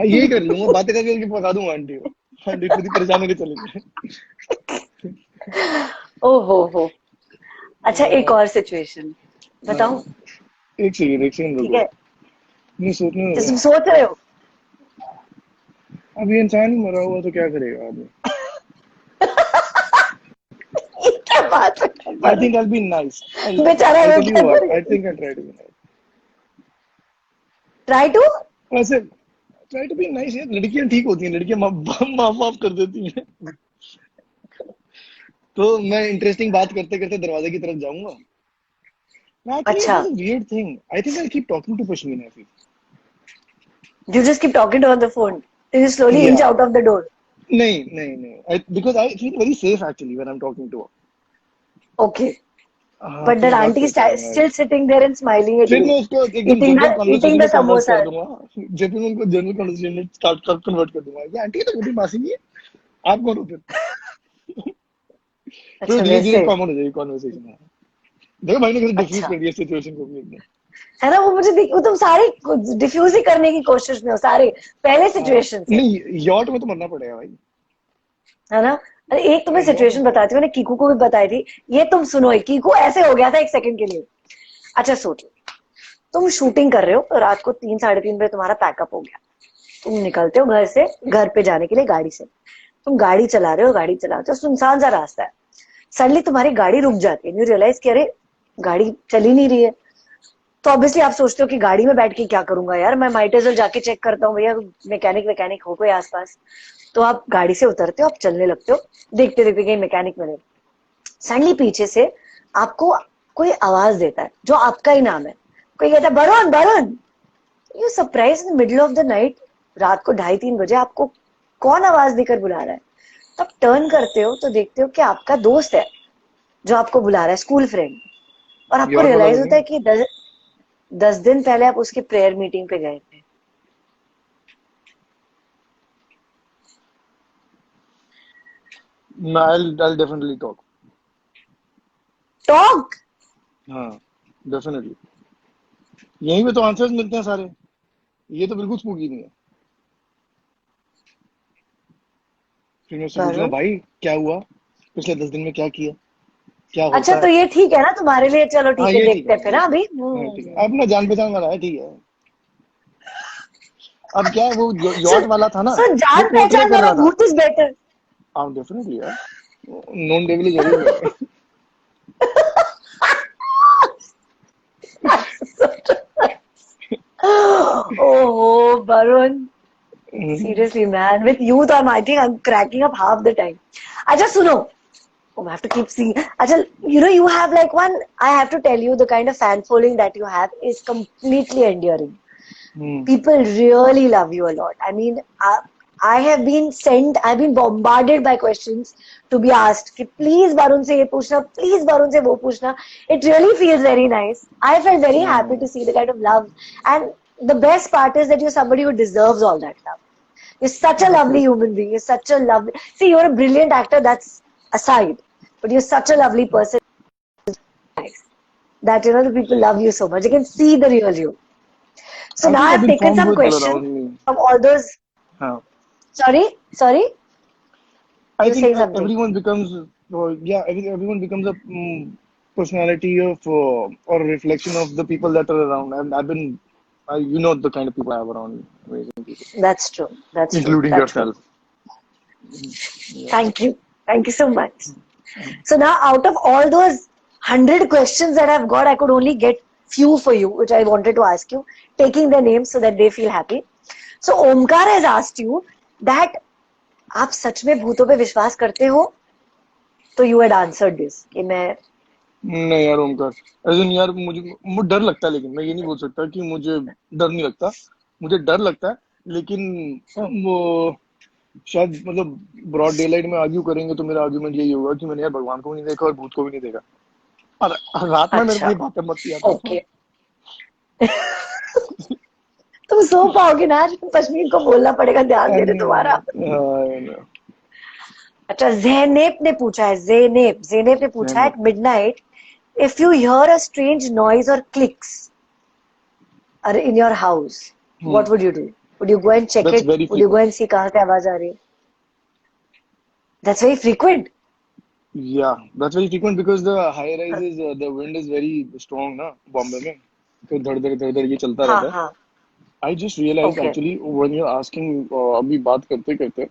यही कर लूंगा, बातें करके उनकी पका दूंगा आंटी को, आंटी खुद ही परेशान होकर चले ओहो हो। अच्छा एक गए। और सिचुएशन बताऊं? एक सेकंड ठीक रुको, है, नहीं सोचने जैसे दो। तुम सोच रहे हो। अब ये इंसान ही मरा हुआ तो क्या करेगा आदमी। ये क्या बात है I Varun? Think I be nice, बेचारा आई वो टेल यू क्या व्हाट, आई करेगा? Think I try to be nice. Try to. वैसे ट्राई टू बी नाइस यार, लड़कियां ठीक होती हैं, लड़कियां माफ माफ कर देती हैं। तो मैं इंटरेस्टिंग बात करते करते दरवाजे की तरफ जाऊंगा। Actually, it अच्छा, was a weird thing. I think I'll keep talking to Pashmina. I feel. you just keep talking to her on the phone till you slowly inch Yeah. out of the door. नहीं. Because I feel very safe actually when I'm talking to her. Okay, हाँ but तो that मैं बात auntie is करता रहूंगा यार। still sitting there and smiling at फिर you, मैं उसको एकदम जनरल eating कॉन्वर्सेशन the में कन्वर्ट कर samosas. दूंगा, जब मैं उनको जनरल कॉन्वर्सेशन में स्टार्ट कर कन्वर्ट कर दूंगा, ये आंटी तो मेरी मासी नहीं है, आप कौन हो फिर। फिर अच्छा धीरे धीरे वैसे। कॉमन हो जाएगी कॉन्वर्सेशन। देखो भाई ने कैसे डिफ्यूज अच्छा कर दिया सिचुएशन को अपने अपने। है ना, वो मुझे वो तुम सारे डिफ्यूज ही करने की कोशिश में हो सारे पहले हाँ सिचुएशन से, नहीं, यॉट में तो मरना पड़ेगा भाई। है ना। अरे एक तुम्हें यॉट में सिचुएशन तो बताती हूँ, मैंने कीकू को भी बताई थी, ये तुम सुनो। कीकू ऐसे हो गया था एक सेकंड के लिए। अच्छा सोचो, तुम शूटिंग कर रहे हो तो रात को 3 साढ़े 3 बजे तुम्हारा पैकअप हो गया, तुम निकलते हो घर से, घर पे जाने के लिए गाड़ी से। तुम गाड़ी चला रहे हो, गाड़ी चलाते हो, सुनसान सा रास्ता है, सडनली तुम्हारी गाड़ी रुक जाती है, यू रियलाइज कि अरे गाड़ी चली नहीं रही है। तो ऑब्वियसली आप सोचते हो कि गाड़ी में बैठ के क्या करूंगा यार, मैं माइट एज वेल जाके चेक करता हूँ भैया, मैकेनिक हो कोई आसपास। तो आप गाड़ी से उतरते हो, आप चलने लगते हो, देखते देखते कहीं मैकेनिक मिले। सडनली पीछे से आपको कोई आवाज देता है जो आपका ही नाम है, कोई कहता है Varun Varun. You surprise in the middle of the night, रात को 2:30-3 बजे आपको कौन आवाज देकर बुला रहा है। तब टर्न करते हो तो देखते हो कि आपका दोस्त है जो आपको बुला रहा है, स्कूल फ्रेंड। और आपको यॉट वाला रियलाइज तो होता नहीं। है कि 10 दिन पहले आप उसके प्रेयर मीटिंग पे गए थे। मैं I'll definitely talk. टॉक। हाँ डेफिनेटली, यहीं पे तो आंसर्स मिलते हैं सारे, ये तो बिल्कुल स्पूकी नहीं है। फिर मैं उससे पूछूंगा वरुण, भाई क्या हुआ, पिछले 10 दिन में क्या किया, क्या अच्छा होता तो है। ये ठीक है ना तुम्हारे लिए, चलो हाँ ठीक है, ये ठीक देखते हैं है, फिर ये ना ठीक अभी। है, हाँ ठीक है, अपना जान पहचान वाला है, ठीक है। अब क्या है, वो सो यॉट वाला था ना, सो वो जान पोर्ट्रे पहचान कर वाला रहा था। भूत इज बेटर। हाँ डेफिनेटली यार, नॉन डेविल जरूर है। ओहो Varun, seriously man, with youth I think I'm cracking up half the time. अच्छा सुनो, oh, I have to keep seeing. अच्छा, you have like one, I have to tell you, the kind of fan following that you have is completely endearing. People really love you a lot. I mean, I've been bombarded by questions to be asked कि please Varun से ये पूछना, please Varun से वो पूछना. It really feels very nice. I felt very happy to see the kind of love, and the best part is that you're somebody who deserves all that love. You're such a lovely human being. You're such a lovely. See, you're a brilliant actor. That's aside, but you're such a lovely person. Nice. That the people love you so much. They can see the real you. So I now think I've I've been taken formed some with all questions around me. from all those. हाँ, Sorry. I You're think saying something. everyone becomes, yeah, everyone becomes a personality of or a reflection of the people that are around. I've been, you know, the kind of people I have around me, amazing people, That's true. That's true. including That's true. yourself. Yeah. Thank you. Thank you so much. So now, out of all those 100 questions that I've got, I could only get few for you, which I wanted to ask you, taking their names so that they feel happy. So Omkar has asked you that आप सच में भूतों पे विश्वास करते हो? तो you had answered this कि मैं नहीं यार ओमकार, एज इन यार मुझे डर लगता है, लेकिन मैं ये नहीं बोल सकता कि मुझे डर नहीं लगता। मुझे डर लगता है, लेकिन हम्म, वो शायद मतलब ब्रॉड डे लाइट में आर्ग्यू करेंगे तो मेरा आर्ग्यूमेंट यही होगा कि मैंने यार भगवान को भी नहीं देखा और भूत को भी नहीं देखा। और रात में मेरे को अच्छा, ये बातें मत किया करो। ओके। तुम सो पाओगे ना आज? पश्मीर को बोलना पड़ेगा ध्यान दे रहे तुम्हारा। अच्छा, ज़ेनेब ने पूछा है, ज़ेनेब ने पूछा है Same. At midnight, if you hear a strange noise और clicks are in your house, Hmm. What would you do? Would you go and check That's it? very would you go frequent. And see कहाँ से आवाज आ रही है? That's very frequent. Yeah, that's very frequent because the high rises, the wind is very strong ना बॉम्बे में, तो धड़ धड़ ये चलता हाँ रहता है. हाँ, I just realized okay. actually when you're asking, अभी बात करते करते,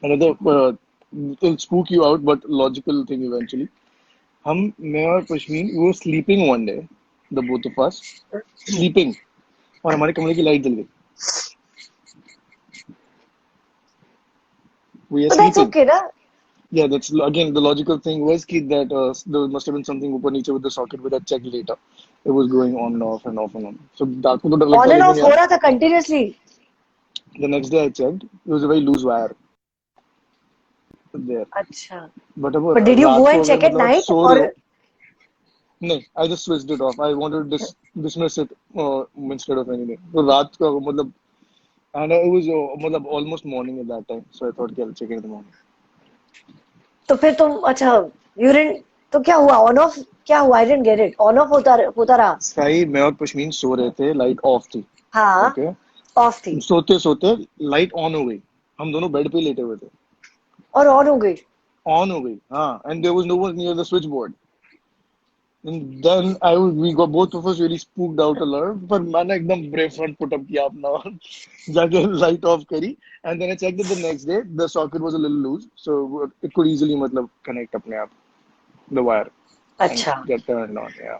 another will spook you out but logical thing eventually. मैं और पश्मीन we were sleeping one day, the both of us sleeping, और हमारे कमरे की लाइट जल गई. We are तो दैट्स sleeping. ओके ना? Yeah, that's again the logical thing was that there must have been something ऊपर नीचे with the socket, but I checked later. It was going on and off and off and on. So रात को तो डर लगता on है, and लेकिन of हो यार रहा था continuously? the next day I checked, it was a very loose wire there. अच्छा, But अब बट डिड यू रात गो को एंड अगर चेक एट मतलब आप नाइट सो रहे और? हो, नहीं, I just switched it off. I wanted to dismiss it instead of anything. तो रात को मतलब, and it was मतलब almost morning at that time, so I thought I'll check it in the morning. तो फिर तुम, अच्छा, यूरिन, तो क्या हुआ? ऑन ऑफ क्या हुआ? I didn't get it. On off होता रहा? साई, मैं और पश्मीन सो रहे थे, लाइट ऑफ थी. हाँ, ओके. ऑफ थी सोते सोते लाइट ऑन हो गई. हम दोनों बेड पे लेटे हुए थे. और ऑन हो गई? ऑन हो गई, हाँ. And there was no one near the switchboard. And then we got both of us really spooked out alert, पर मैंने एकदम ब्रेव फ्रंट पुट अप किया अपना और जाके लाइट ऑफ करी. And then I checked the next day, the socket was a little loose, so it could easily मतलब connect अपने आप, द वायर, एंड अच्छा, get turned on. Yeah.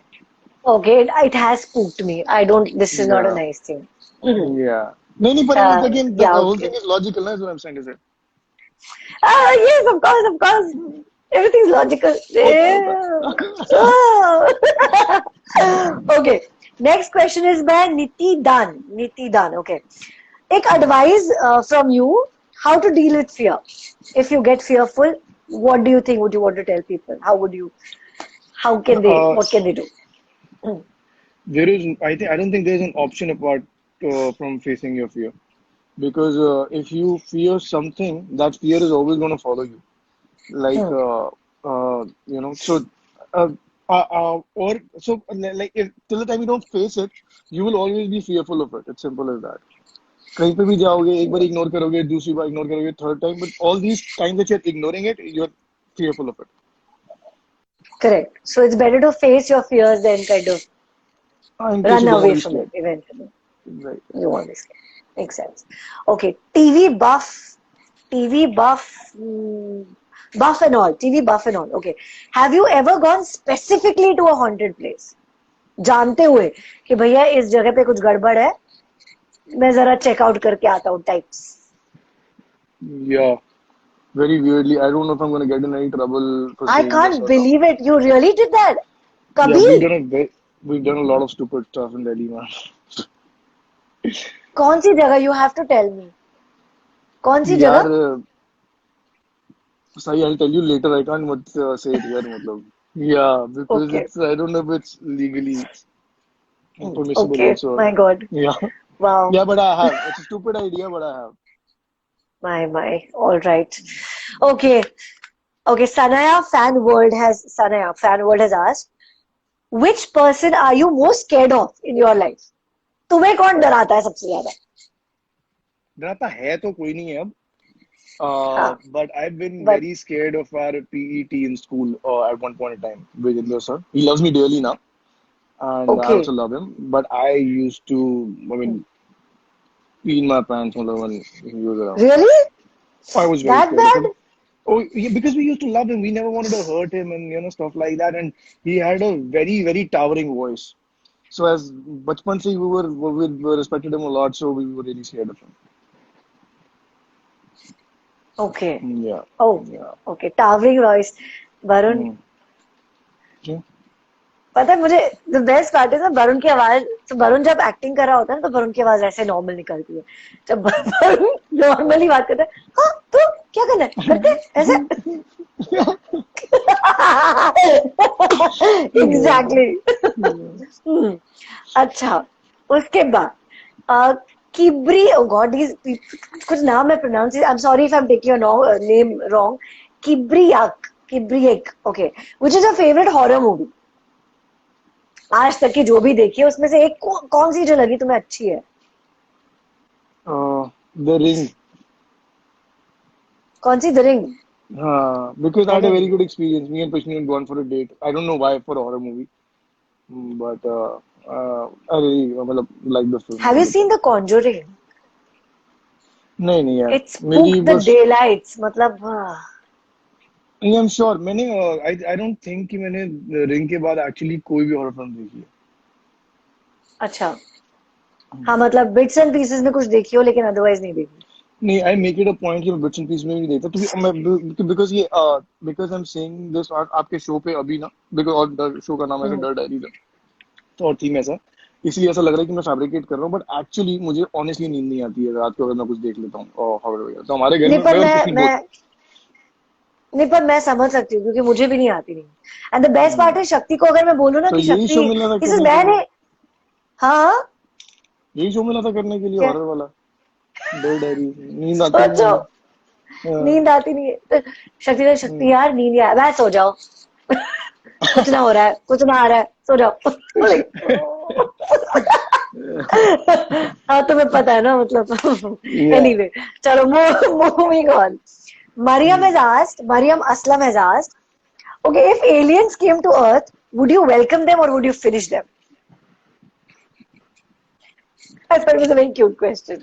Okay, it has spooked me. I don't, this is not a yeah. Nice thing. Yeah. नहीं पर वो again the yeah, whole okay. Thing is logical ना, what I am trying to say. Yes, of course, of course. Everything's logical. होता Yeah. है. Oh. Okay. Next question is by Niti Dan. Niti Dan. Okay. Take advice from you how to deal with fear. If you get fearful, what do you think would you want to tell people? How would you? How can they? uh, What can they do? Mm. there is, I don't think there's an option apart from facing your fear, because if you fear something, that fear is always going to follow you, like Mm. so or so like if till the time you don't face it, you will always be fearful of it. It's simple as that. कहीं पे भी जाओगे, एक बार ignore करोगे, दूसरी बार ignore करोगे, third time, but all these times that you're ignoring it, you're fearful of it. Correct. So it's better to face your fears than kind of In case run you don't want away to be from it scared. eventually. Right. You want this. Makes sense. Okay. TV buff, buff and all. TV buff and all. Okay. Have you ever gone specifically to a haunted place? जानते हुए कि भैया इस जगह पे कुछ गड़बड़ है, मैं जरा चेकआउट करके आता हूँ types. Yeah. Very weirdly, I don't know if I'm going to get in any trouble for I saying this can't or not. believe it. You really did that? Yeah, कभी? we've done a lot of stupid stuff in Delhi, man. कौन सी जगह? You have to tell me. कौन सी यार, जगह? Sai, I'll tell you later. I can't say it here, मतलब. Yeah, because Okay. it's, I don't know if it's legally permissible Okay. also or My not. God. Yeah. Wow. Yeah, but I have. It's a stupid idea, but I have. My. All right. Okay. Okay. Sanaya Fan World has asked, which person are you most scared of in your life? तुम्हें कौन डराता है सबसे ज्यादा? डराता है तो कोई नहीं है अब. हाँ, But I've been but very scared of our PET in school at one point in time. Vijendra sir. He loves me dearly now, and I okay. also love him. But I used to, I mean, pee in my pants when he was around. Really? I was very That scared of him. bad? Oh, yeah, because we used to love him. We never wanted to hurt him and stuff like that. And he had a very very towering voice. So as bachpan se we respected him a lot. So we were really scared of him. Okay. Yeah, Oh, yeah. okay. Towering voice. Varun, Mm. क्यों? पता है मुझे, the best part is ना वरुण की आवाज, तो वरुण जब acting कर रहा होता है ना तो वरुण की आवाज ऐसे नॉर्मल निकलती है। जब वरुण नॉर्मली बात करता है, हाँ तो क्या करना है करते हैं ऐसे। एग्जैक्टली। अच्छा, उसके बाद अ, किब्री, ओ गॉड कुछ नाम है pronounce, I am sorry if I am taking your name wrong. किब्रियक, okay, which is your favourite horror movie आज तक की जो भी देखी है, उसमें से एक कौन सी जो लगी तुम्हें अच्छी है? The Ring. कौन सी, the Ring? Because I had मैंने a very नहीं। good experience. Me and Pashni had gone for a date. I don't know why for a horror movie, but I really like the film have at you the scene time. The Conjuring? नहीं नहीं यार, it मेरी spooked the bus. डेलाइट्स, मतलब नहीं, I am sure मैंने I don't think कि मैंने ring के बाद एक्चुअली कोई भी हॉरर फिल्म देखी अच्छा। है. हाँ मतलब बिट्स एंड पीसेस में कुछ देखी हो लेकिन अदरवाइज नहीं देखी। नहीं, I make it a point कि मैं बिट्स एंड पीस में भी देखता तो मैं, बिकॉज ये because I am saying this आपके शो पे अभी ना, बिकॉज और शो का नाम है हम्म। डर डायरीज है, तो और थीम ऐसा, इसलिए ऐसा लग रहा है कि मैं फैब्रिकेट कर रहा हूँ, बट एक्चुअली मुझे ऑनेस्टली नींद नहीं आती है रात को अगर मैं कुछ देख लेता हूँ और हॉरर वगैरह, तो हमारे घर नहीं में पर मैं और मैं पत्नी मैं बोथ. नहीं पर मैं समझ सकती हूँ क्योंकि मुझे भी नहीं आती नहीं। एंड द बेस्ट पार्ट है, शक्ति को अगर मैं बोलूँ ना तो कि यही शक्ति, शो मिला था इस करने के लिए, मैंने, हाँ यही शो मिला था करने के लिए क्या हॉरर वाला, डर डायरीज. नींद आती नहीं सोचो, है. हाँ. नींद आती नहीं है तो शक्ति ने, शक्ति हम्म. यार नींद नहीं आ रहा है, सो जाओ। कुछ ना हो रहा है, कुछ ना आ रहा है, सो जाओ। हाँ तुम्हें पता है ना मतलब। Yeah. एनीवे, चलो moving on. Mariam has asked, Mariam Aslam has asked, okay, if aliens came to Earth, would you welcome them or would you finish them? I thought it was a very cute question.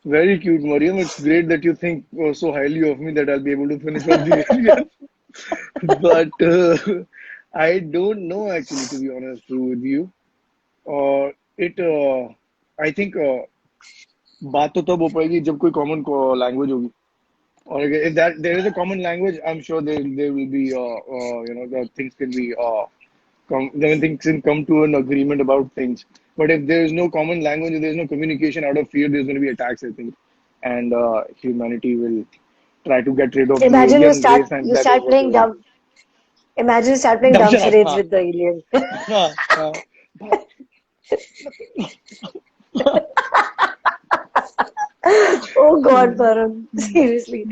Very cute, Mariam. It's great that you think so highly of me that I'll be able to finish off the alien. But I don't know actually, to be honest with you. It, I think बात तो तब हो पाएगी जब कोई common language होगी. और if that there is a common language, I'm sure there will be the things can be then things can come to an agreement about things. But if there is no common language, if there is no communication, out of fear, there's going to be attacks, I think, and humanity will try to get rid of the Imagine alien race, and you that is start what they playing will do. dumb, imagine you start playing Dumb dumb charades, charades हाँ, with the aliens. हाँ, हाँ. Oh God, Varun. Seriously.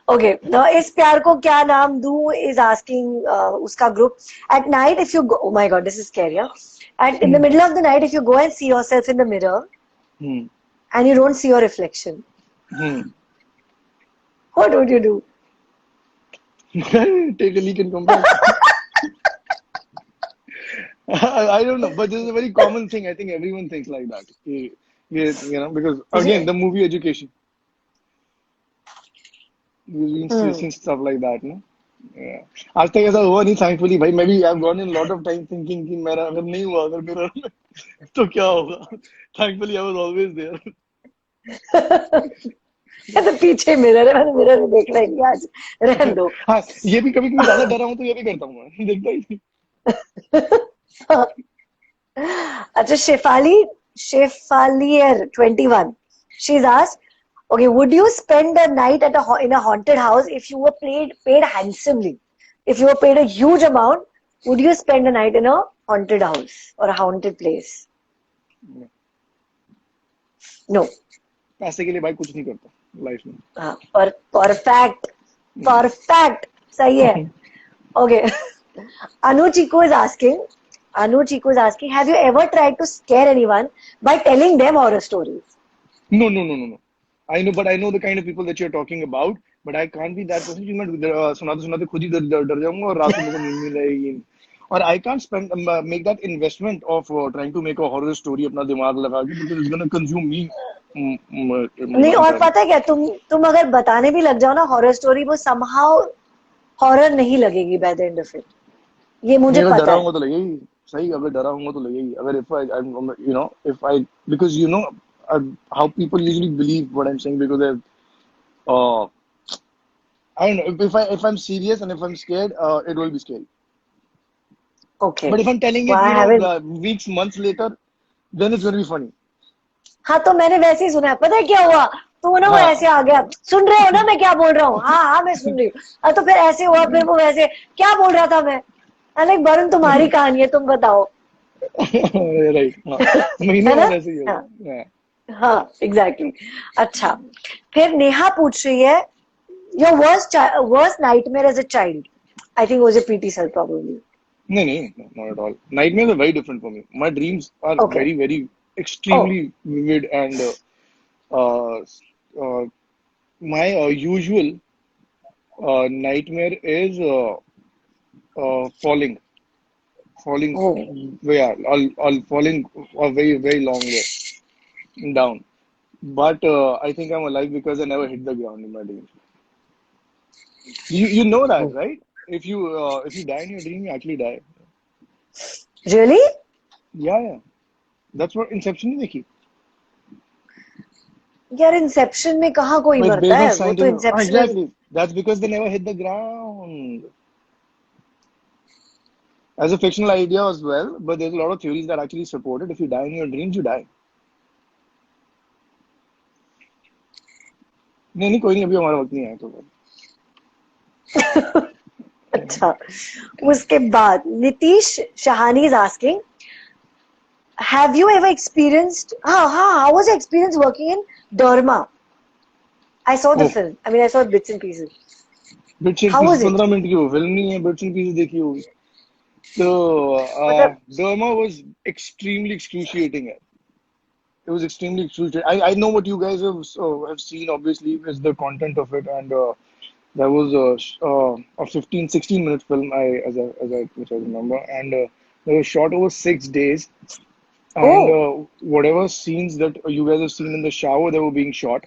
Okay. Now, इस प्यार को क्या नाम दूं is asking उसका group. At night, if you go, oh my God, this is scary. Yeah? And in the middle of the night, if you go and see yourself in the mirror Hmm. and you don't see your reflection, Hmm. what would you do? Take a leak and come back. I don't know, but this is a very common thing. I think everyone thinks like that. Because again, मुझे the movie education, we've been hmm seeing stuff like that, no? Yeah. आज तक ऐसा हुआ नहीं, thankfully भाई. मैं भी I've gone in a lot of time thinking कि मेरा अगर नहीं हुआ अगर मेरा तो क्या होगा. Thankfully I was always there. ये तो पीछे मिरर है, मैंने मिरर में देखना ही नहीं आज, रहने दो। हाँ, ये भी कभी कभी ज्यादा डरा हूँ तो ये भी करता हूँ मैं, देखता ही नहीं. अच्छा, शेफालियर 21, she's asked, okay, would you spend a night at in a haunted house if you were paid handsomely? If you were paid a huge amount, would you spend a night in a haunted house or a haunted place? No. पैसे के लिए भाई कुछ नहीं करता life में. हाँ, perfect, perfect, सही है। Okay. Anu Chico is asking, have you ever tried to scare anyone by telling them horror stories? No, no, no, no, no. I know, but I know the kind of people that you're talking about. But I can't be that person कि मैं सुनाते सुनाते खुद ही डर जाऊंगा और रात को मेरे को नींद नहीं आएगी. और I can't spend make that investment of trying to make a horror story अपना दिमाग लगा के, because it's gonna consume me नहीं, और entirely. पता है क्या, तुम अगर बताने भी लग जाओ ना हॉरर स्टोरी, वो समहाउ हॉरर नहीं लगेगी by the end of it, ये मुझे नहीं, अगर पता डरा है। होऊंगा तो लगेगी. सही, अगर डरा होऊंगा तो लगेगी. अगर if if I, because how people usually believe what I'm saying, because uh, I don't know, if I'm serious and if I'm scared, it will be scary. But Okay. if I'm telling Well, it, I haven't. weeks, months later, then it's going to be funny. हाँ तो मैंने वैसे ही सुना है, पता है क्या हुआ? तो वो ना वो ऐसे हाँ. आ गया, सुन रहे हो ना मैं क्या बोल रहा हूँ? हाँ हाँ मैं सुन रही हूँ। तो फिर ऐसे हुआ, फिर वो वैसे क्या बोल रहा था मैं? लाइक वरुण तुम्हारी कहानी है, तुम बताओ। राइट. हाँ. है महीनों ना? बाद ऐसे ही हाँ होगा. हाँ. हाँ एग्जैक्टली अच्छा फिर नेहा पूछ रही है your worst nightmare as a child I think was a PT sir probably No, no, no, not at all. Nightmares are very different for me. My dreams are okay very, very oh extremely vivid, and uh, uh, my usual nightmare is falling, oh yeah, I'll falling a very, very long way down. But I think I'm alive because I never hit the ground in my dreams. You know that, oh right? If you die in your dream, you actually die. really Yeah, yeah. That's what Inception is देखी. यार Inception में कहाँ कोई It's मरता based on है वो तो scientific. Inception में Exactly. That's because they never hit the ground. As a fictional idea as well, but there's a lot of theories that actually support it. If you die in your dreams, you die. नहीं नहीं कोई नहीं अभी हमारा वक्त नहीं आया तो. अच्छा उसके बाद Nitish Sawhney is asking have you ever experienced how was your experience working in Dharma? I saw the oh film. I mean, I saw bits and pieces. Bits and How pieces was it? 15 minute की वो film नहीं है bits and pieces देखी होगी तो मतलब Dharma was extremely excruciating. It was extremely excruciating. I know what you guys have seen. Obviously, is the content of it, and that was a 15, 16 minute film. Which I remember, and it was shot over 6 days. And oh whatever scenes that you guys have seen in the shower that were being shot,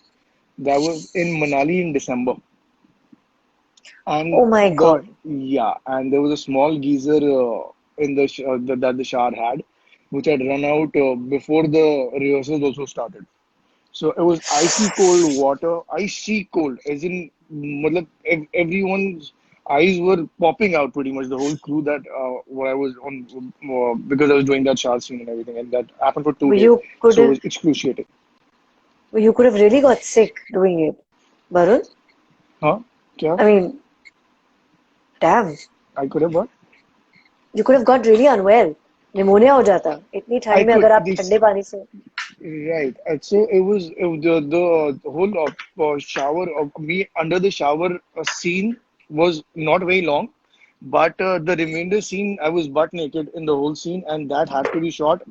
that was in Manali in December. And oh my god. and there was a small geyser in that the shower had, which had run out before the rehearsals also started. So it was icy cold water, icy cold, as in, matlab, everyone's eyes were popping out pretty much. The whole crew that where I was on because I was doing that shower scene and everything, and that happened for two Well, days. you could So it have was excruciating. you could have really got sick doing it, Varun. Huh? Yeah, I mean, damn. I could have, but You could have got really unwell. Pneumonia हो जाता इतनी I ठंड में could. अगर आप This ठंडे पानी से Right. And so the whole shower of me under the shower scene was not very long, but the remainder scene I was butt naked in the whole scene, and that had to be shot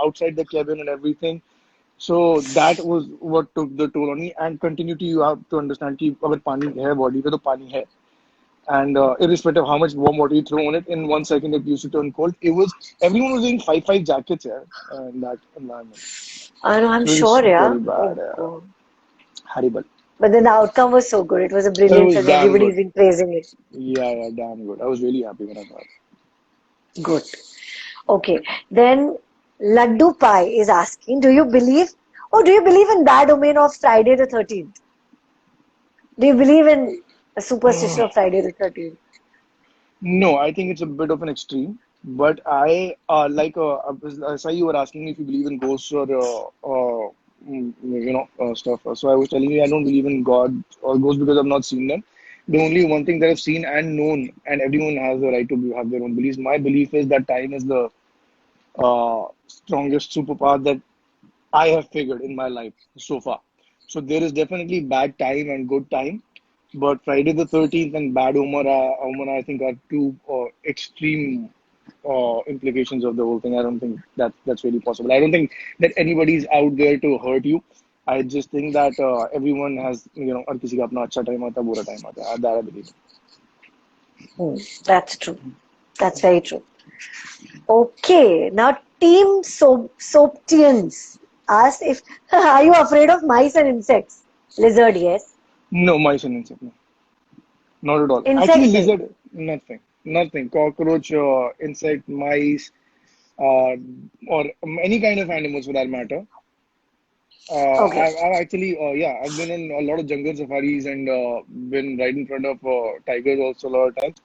outside the cabin and everything. So that was what took the toll on me. And continue to you have to understand कि अगर पानी है body पे तो पानी है. And irrespective of how much warm water you throw on it, in 1 second it used to turn cold. It was everyone was wearing five jackets here in that environment. I know I'm Very, sure yeah very bad. oh, God. Horrible. But then the outcome was so good. It was a It brilliant was film. damn Everybody's good. been praising it. Yeah, yeah, damn good. I was really happy when I saw it. Good. Okay. Then Laddu Pai is asking, do you believe in bad omen of Friday the 13th? Do you believe in a superstition of Friday the 13th? No, I think it's a bit of an extreme. But I I saw you were asking me if you believe in ghosts or stuff. So I was telling you I don't believe in God or ghosts because I've not seen them. The only one thing that I've seen and known, and everyone has the right to have their own beliefs. My belief is that time is the strongest superpower that I have figured in my life so far. So there is definitely bad time and good time, but Friday the 13th and bad Omen, I think, are two extreme implications of the whole thing. I don't think that that's really possible. I don't think that anybody's out there to hurt you. I just think that everyone has, और किसी का अपना अच्छा time आता है, बुरा time आता है. That I believe. Hmm, that's true. That's very true. Okay, now Team Soaptians asked if are you afraid of mice and insects? Lizard, yes. No, mice and insect, no, not at all. Actually, Insect, nahi. lizard, nothing, nothing. Cockroach, insect, mice, uh, or any kind of animals for that matter. Okay. I've actually, I've been on a lot of jungle safaris and been right in front of tigers also a lot of times.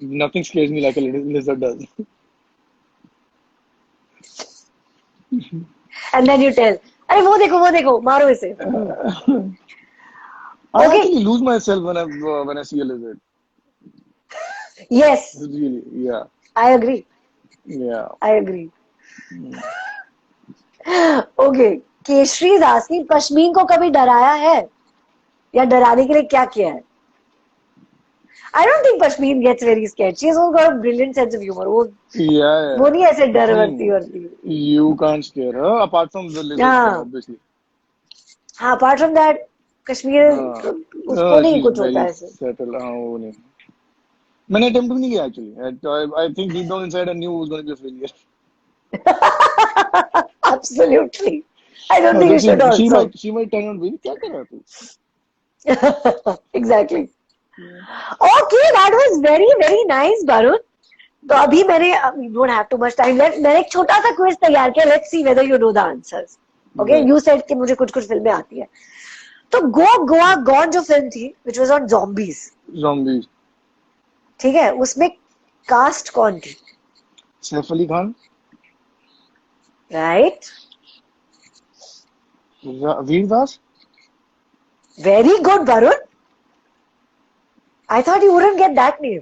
Nothing scares me like a little lizard does. And then you tell, अरे वो देखो, मारो इसे. I Okay. actually lose myself when I see a lizard. Yes, Really, yeah, I agree. yeah. I agree. Okay. Keshari is asking, पश्मीन को कभी डराया है या डराने के लिए क्या किया है? I don't think Pashmeen gets very scared. She's also got a brilliant sense of humor. वो नहीं ऐसे डर Pashmeen, वरती. you can't scare her apart from the lizard thing, हाँ, obviously. हाँ. Apart from that, कश्मीर हाँ, उसको नहीं she's कुछ होता very ऐसे. settled. हाँ, वो नहीं. मैंने attempt भी नहीं किया actually. I think deep down inside I knew it was going to be a failure. Absolutely. I don't think मतलब you should also. she might turn on me. क्या कर रहा तू? Exactly. Okay, that was very very nice, Varun. तो अभी we don't have too much time left. मैंने एक छोटा सा क्विज तैयार किया. Let's see whether you know the answers. Okay, Right. you said कि मुझे कुछ फिल्में आती है. तो गो गोवा गॉन जो फिल्म थी, which was on zombies. Zombies. ठीक है, उसमें कास्ट कौन थी? Saif Ali Khan, right. Vir Das. Very good Varun. I thought you wouldn't get that name.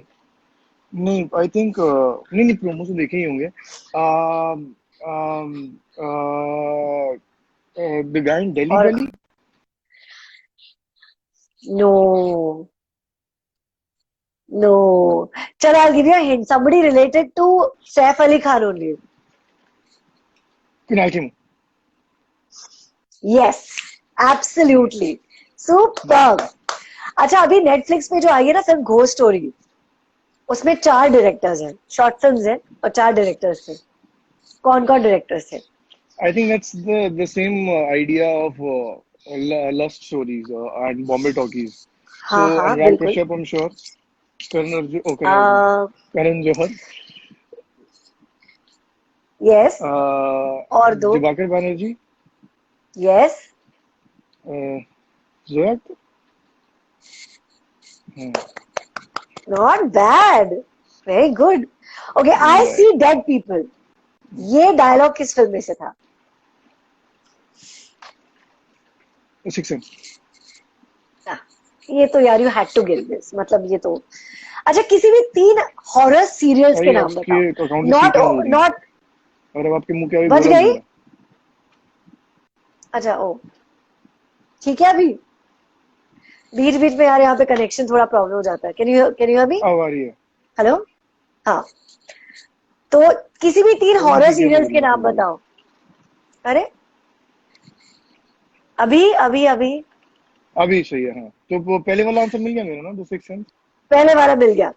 नहीं, आई थिंक नहीं प्रोमो से देखे ही होंगे. द गाय इन दिल्ली और वैली. No no. चलो, I give you a hint. Somebody related to Saif Ali Khan only. Kunal Khemu. Yes, absolutely. Super. अच्छा, अभी नेटफ्लिक्स पे जो आई है ना फिल्म घोस्ट स्टोरी, उसमें 4 डायरेक्टर्स हैं. शॉर्ट फिल्म्स हैं और 4 डायरेक्टर्स थे. कौन कौन डायरेक्टर्स थे? I think that's the same idea of lust stories and Bombay talkies. So हाँ हाँ Anurag बिल्कुल. Kashyap, I'm sure. Karan Johar. Yes. और दो. Dibakar Banerjee. Yes. Zoya Akhtar? Not bad. Very good. Okay, I Right. See dead people. ये dialogue किस film में से था? Sixth Sense. ये तो यार, you had to get this. मतलब ये तो. अच्छा, किसी भी 3 हॉरर सीरियल्स के भाई नाम आपके बताओ. अकाउंट से नॉट सीटिंग हो रही है. नॉट. और अब आपके मुंह के आगे बच गोला घूम गई. रहा है. अच्छा, ओ ठीक है. अभी बीच बीच में यार यहाँ पे कनेक्शन थोड़ा प्रॉब्लम हो जाता है. कैन यू अभी? अब आ रही है. हेलो. हाँ, तो किसी भी 3 अभी हॉरर ठीक है, सीरियल्स बोल के रहा नाम था. बताओ. अरे अभी अभी अभी अभी सही है. हाँ, तो वो पहले वाला आंसर मिल गया मेरा ना, द सिक्स सेंस. पहले वाला मिल गया.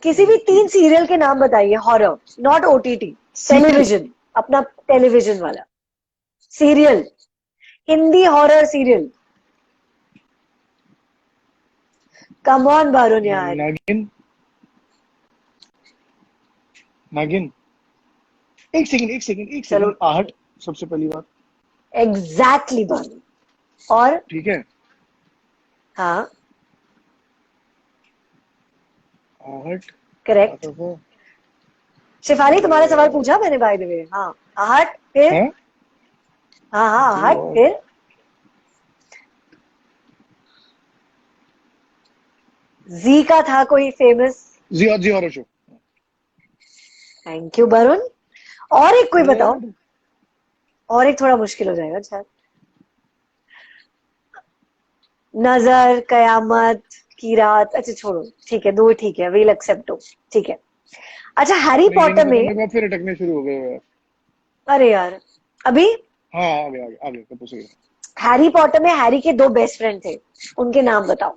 किसी भी 3 सीरियल के नाम बताइए. Horror, not OTT. टेलीविजन, अपना टेलीविजन वाला serial. Hindi horror serial. Come on Varun यार. नागिन. नागिन. एक चलो. सेकंड. आहट सबसे पहली बात. एग्जैक्टली वरुण. और ठीक है. हाँ, आहट. करेक्ट. शिफाली, तुम्हारा सवाल पूछा मैंने बाय द वे. हाँ, आहट. फिर है. हाँ हाँ आहट. फिर जी का था कोई famous. Zee horror show. Thank you Varun. और एक कोई बताओ. और एक थोड़ा मुश्किल हो जाएगा शायद. नजर, कयामत की रात. अच्छा छोड़ो, ठीक है. 2 ठीक है. We'll accept. ठीक है. अच्छा, हैरी पॉटर में. मेरे बाद फिर अटकने शुरू हो गए यार. अरे यार, अभी हाँ, आ गए तब सही. हैरी पॉटर में हैरी के 2 बेस्ट फ्रेंड थे. उनके नाम बताओ.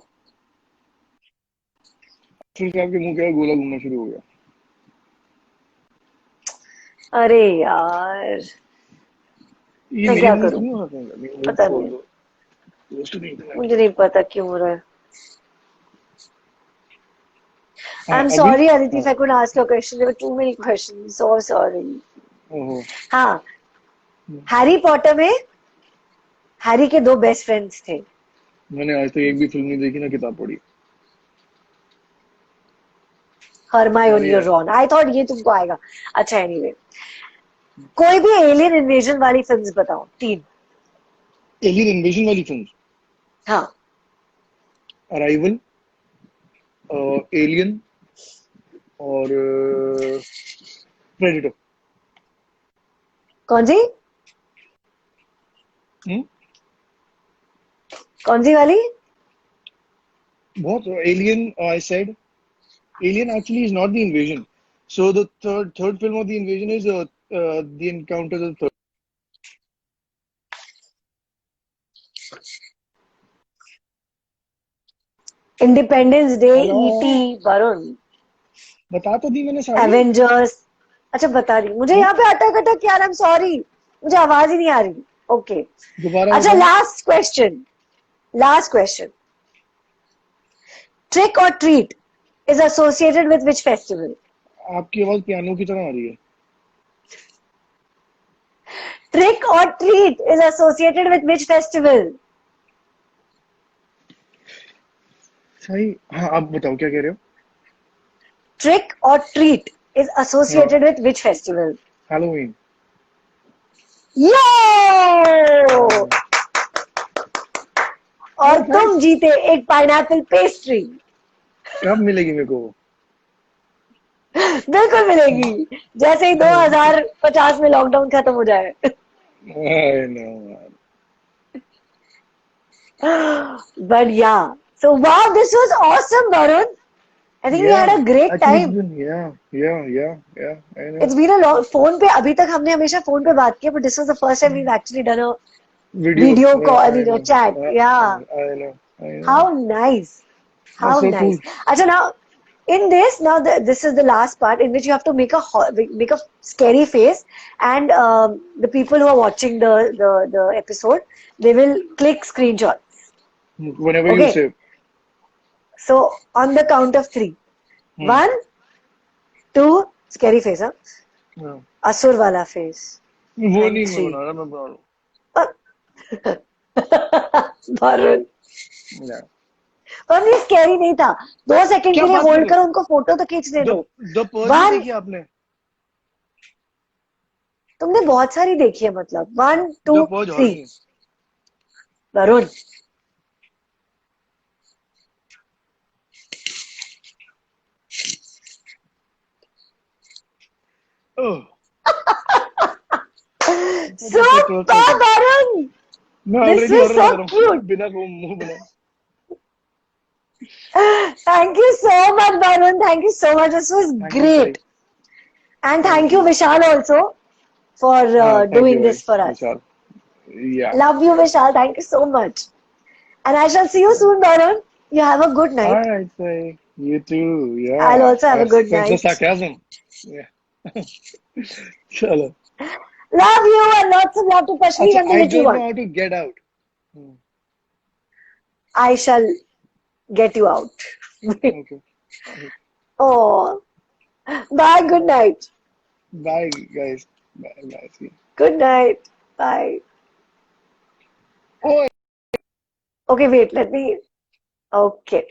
फिर से आपके मुंह के आगे गोला घूमना शुरू हो गया. अरे यार, ये मैं मेरे क्या मुंह करूं? क्यों हो रहा है? पता नहीं. मुझे नहीं पता क्यों हो रहा है. I'm sorry, Aditi, if I could ask your question. There were too many questions. So sorry. हाँ, हैरी पॉटर में हैरी के 2 बेस्ट फ्रेंड्स थे. मैंने आज तक एक भी फिल्म नहीं देखी ना किताब पढ़ी. हरमायोनी और रॉन. आई थॉट ये तुमको आएगा. अच्छा, एनीवे. कोई भी एलियन इन्वेजन वाली फिल्म्स बताओ, 3। एलियन इन्वेजन वाली फिल्म, हाँ। अराइवल, एलियन और प्रेडिटर। कौन सी? हम्म, कौन सी वाली? बहुत alien I said alien actually is not the invasion, so the third film of the invasion is the encounter of the third. Independence day, hello, ET, Varun, बता तो दी मैंने सारी। एवेंजर्स। अच्छा बता रही, मुझे हम्म, यहाँ पे अटक अटक यार, आई एम सॉरी, मुझे आवाज ही नहीं आ रही। ओके। दोबारा अच्छा, बताओ। Last question, last question. Trick और treat is associated with which festival? आपकी आवाज पियानो की तरह आ रही है। ट्रिक और treat is associated with which festival? सही, हाँ आप बताओ क्या कह रहे ट्रिक और ट्रीट इज हो। हाँ, associated with which festival? Halloween. Yo! और नाइस तुम नाइस। जीते एक पाइनएप्पल पेस्ट्री। कब मिलेगी मेरे को? बिल्कुल मिलेगी, जैसे ही 2050 में लॉकडाउन खत्म हो जाए। I know. But yeah, so wow, this was awesome, Varun. I think we had Yeah, a great actually it's time. been, yeah, I know. It's been a long phone पे, अभी तक हमने हमेशा फोन पे बात की, but this was the first time we've actually done a Video, video yeah, call, I know. chat. Yeah, I know, I know. how nice, That's how so nice. cool. Acha, now in this, now this is the last part in which you have to make make a scary face, and the people who are watching the episode, they will click screenshots. Whenever you Okay, say, so on the count of 3, hmm, 1, 2, scary face, huh? yeah. Asur wala face, वो and नहीं मैं 3. बना रहा, मैं बना रहा वरुण, हूँ। Yeah. पर ये स्कैरी नहीं था। 2 सेकंड क्या के लिए बात कर होल्ड रहे हो? करो, उनको फोटो तो खींचने द दो। द पर्ज नहीं 1, देखी आपने? तुमने बहुत सारी देखी है मतलब। 1, द 2, पर्ज हॉरर 3। नहीं। वरुण, ओह, super Varun, मैं this ऑलरेडी was हॉरर लग so रहा हूँ cute. बिना वो मुंह बनाए। Thank you so much, Varun. Thank you so much. This was thank you भाई, great. And thank thank you, you. Vishal, also for हाँ थैंक यू doing भाई this for us. विशाल। या Love you, Vishal. Thank you so much. And I shall see you soon, Varun. You have a good night. Alright, say you too. I'll Yeah, also have a good sense of night. sarcasm. Yeah. Chalo. Love you and lots of love to Kashmir Acha, and the I little don't know one. how to get out. I shall get you out. Okay. Oh, bye. Good night. Bye, guys. Bye, bye. See you. Good night. Bye. Oh, Okay, wait. Let me. Okay.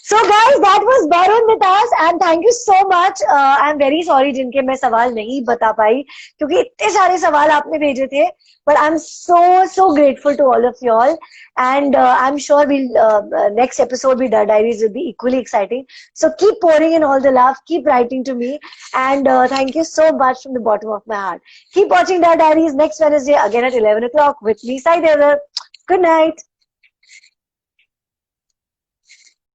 So guys, that was Varun with us and thank you so much. I'm very sorry जिनके मैं सवाल नहीं बता पाई क्योंकि इतने सारे सवाल आपने भेजे थे. But I'm so grateful to all of you all, and I'm sure we'll next episode with Dar Diaries will be equally exciting. So keep pouring in all the love, keep writing to me, and thank you so much from the bottom of my heart. Keep watching Dar Diaries next Wednesday again at 11 o'clock with me, Sai Devar. Good night.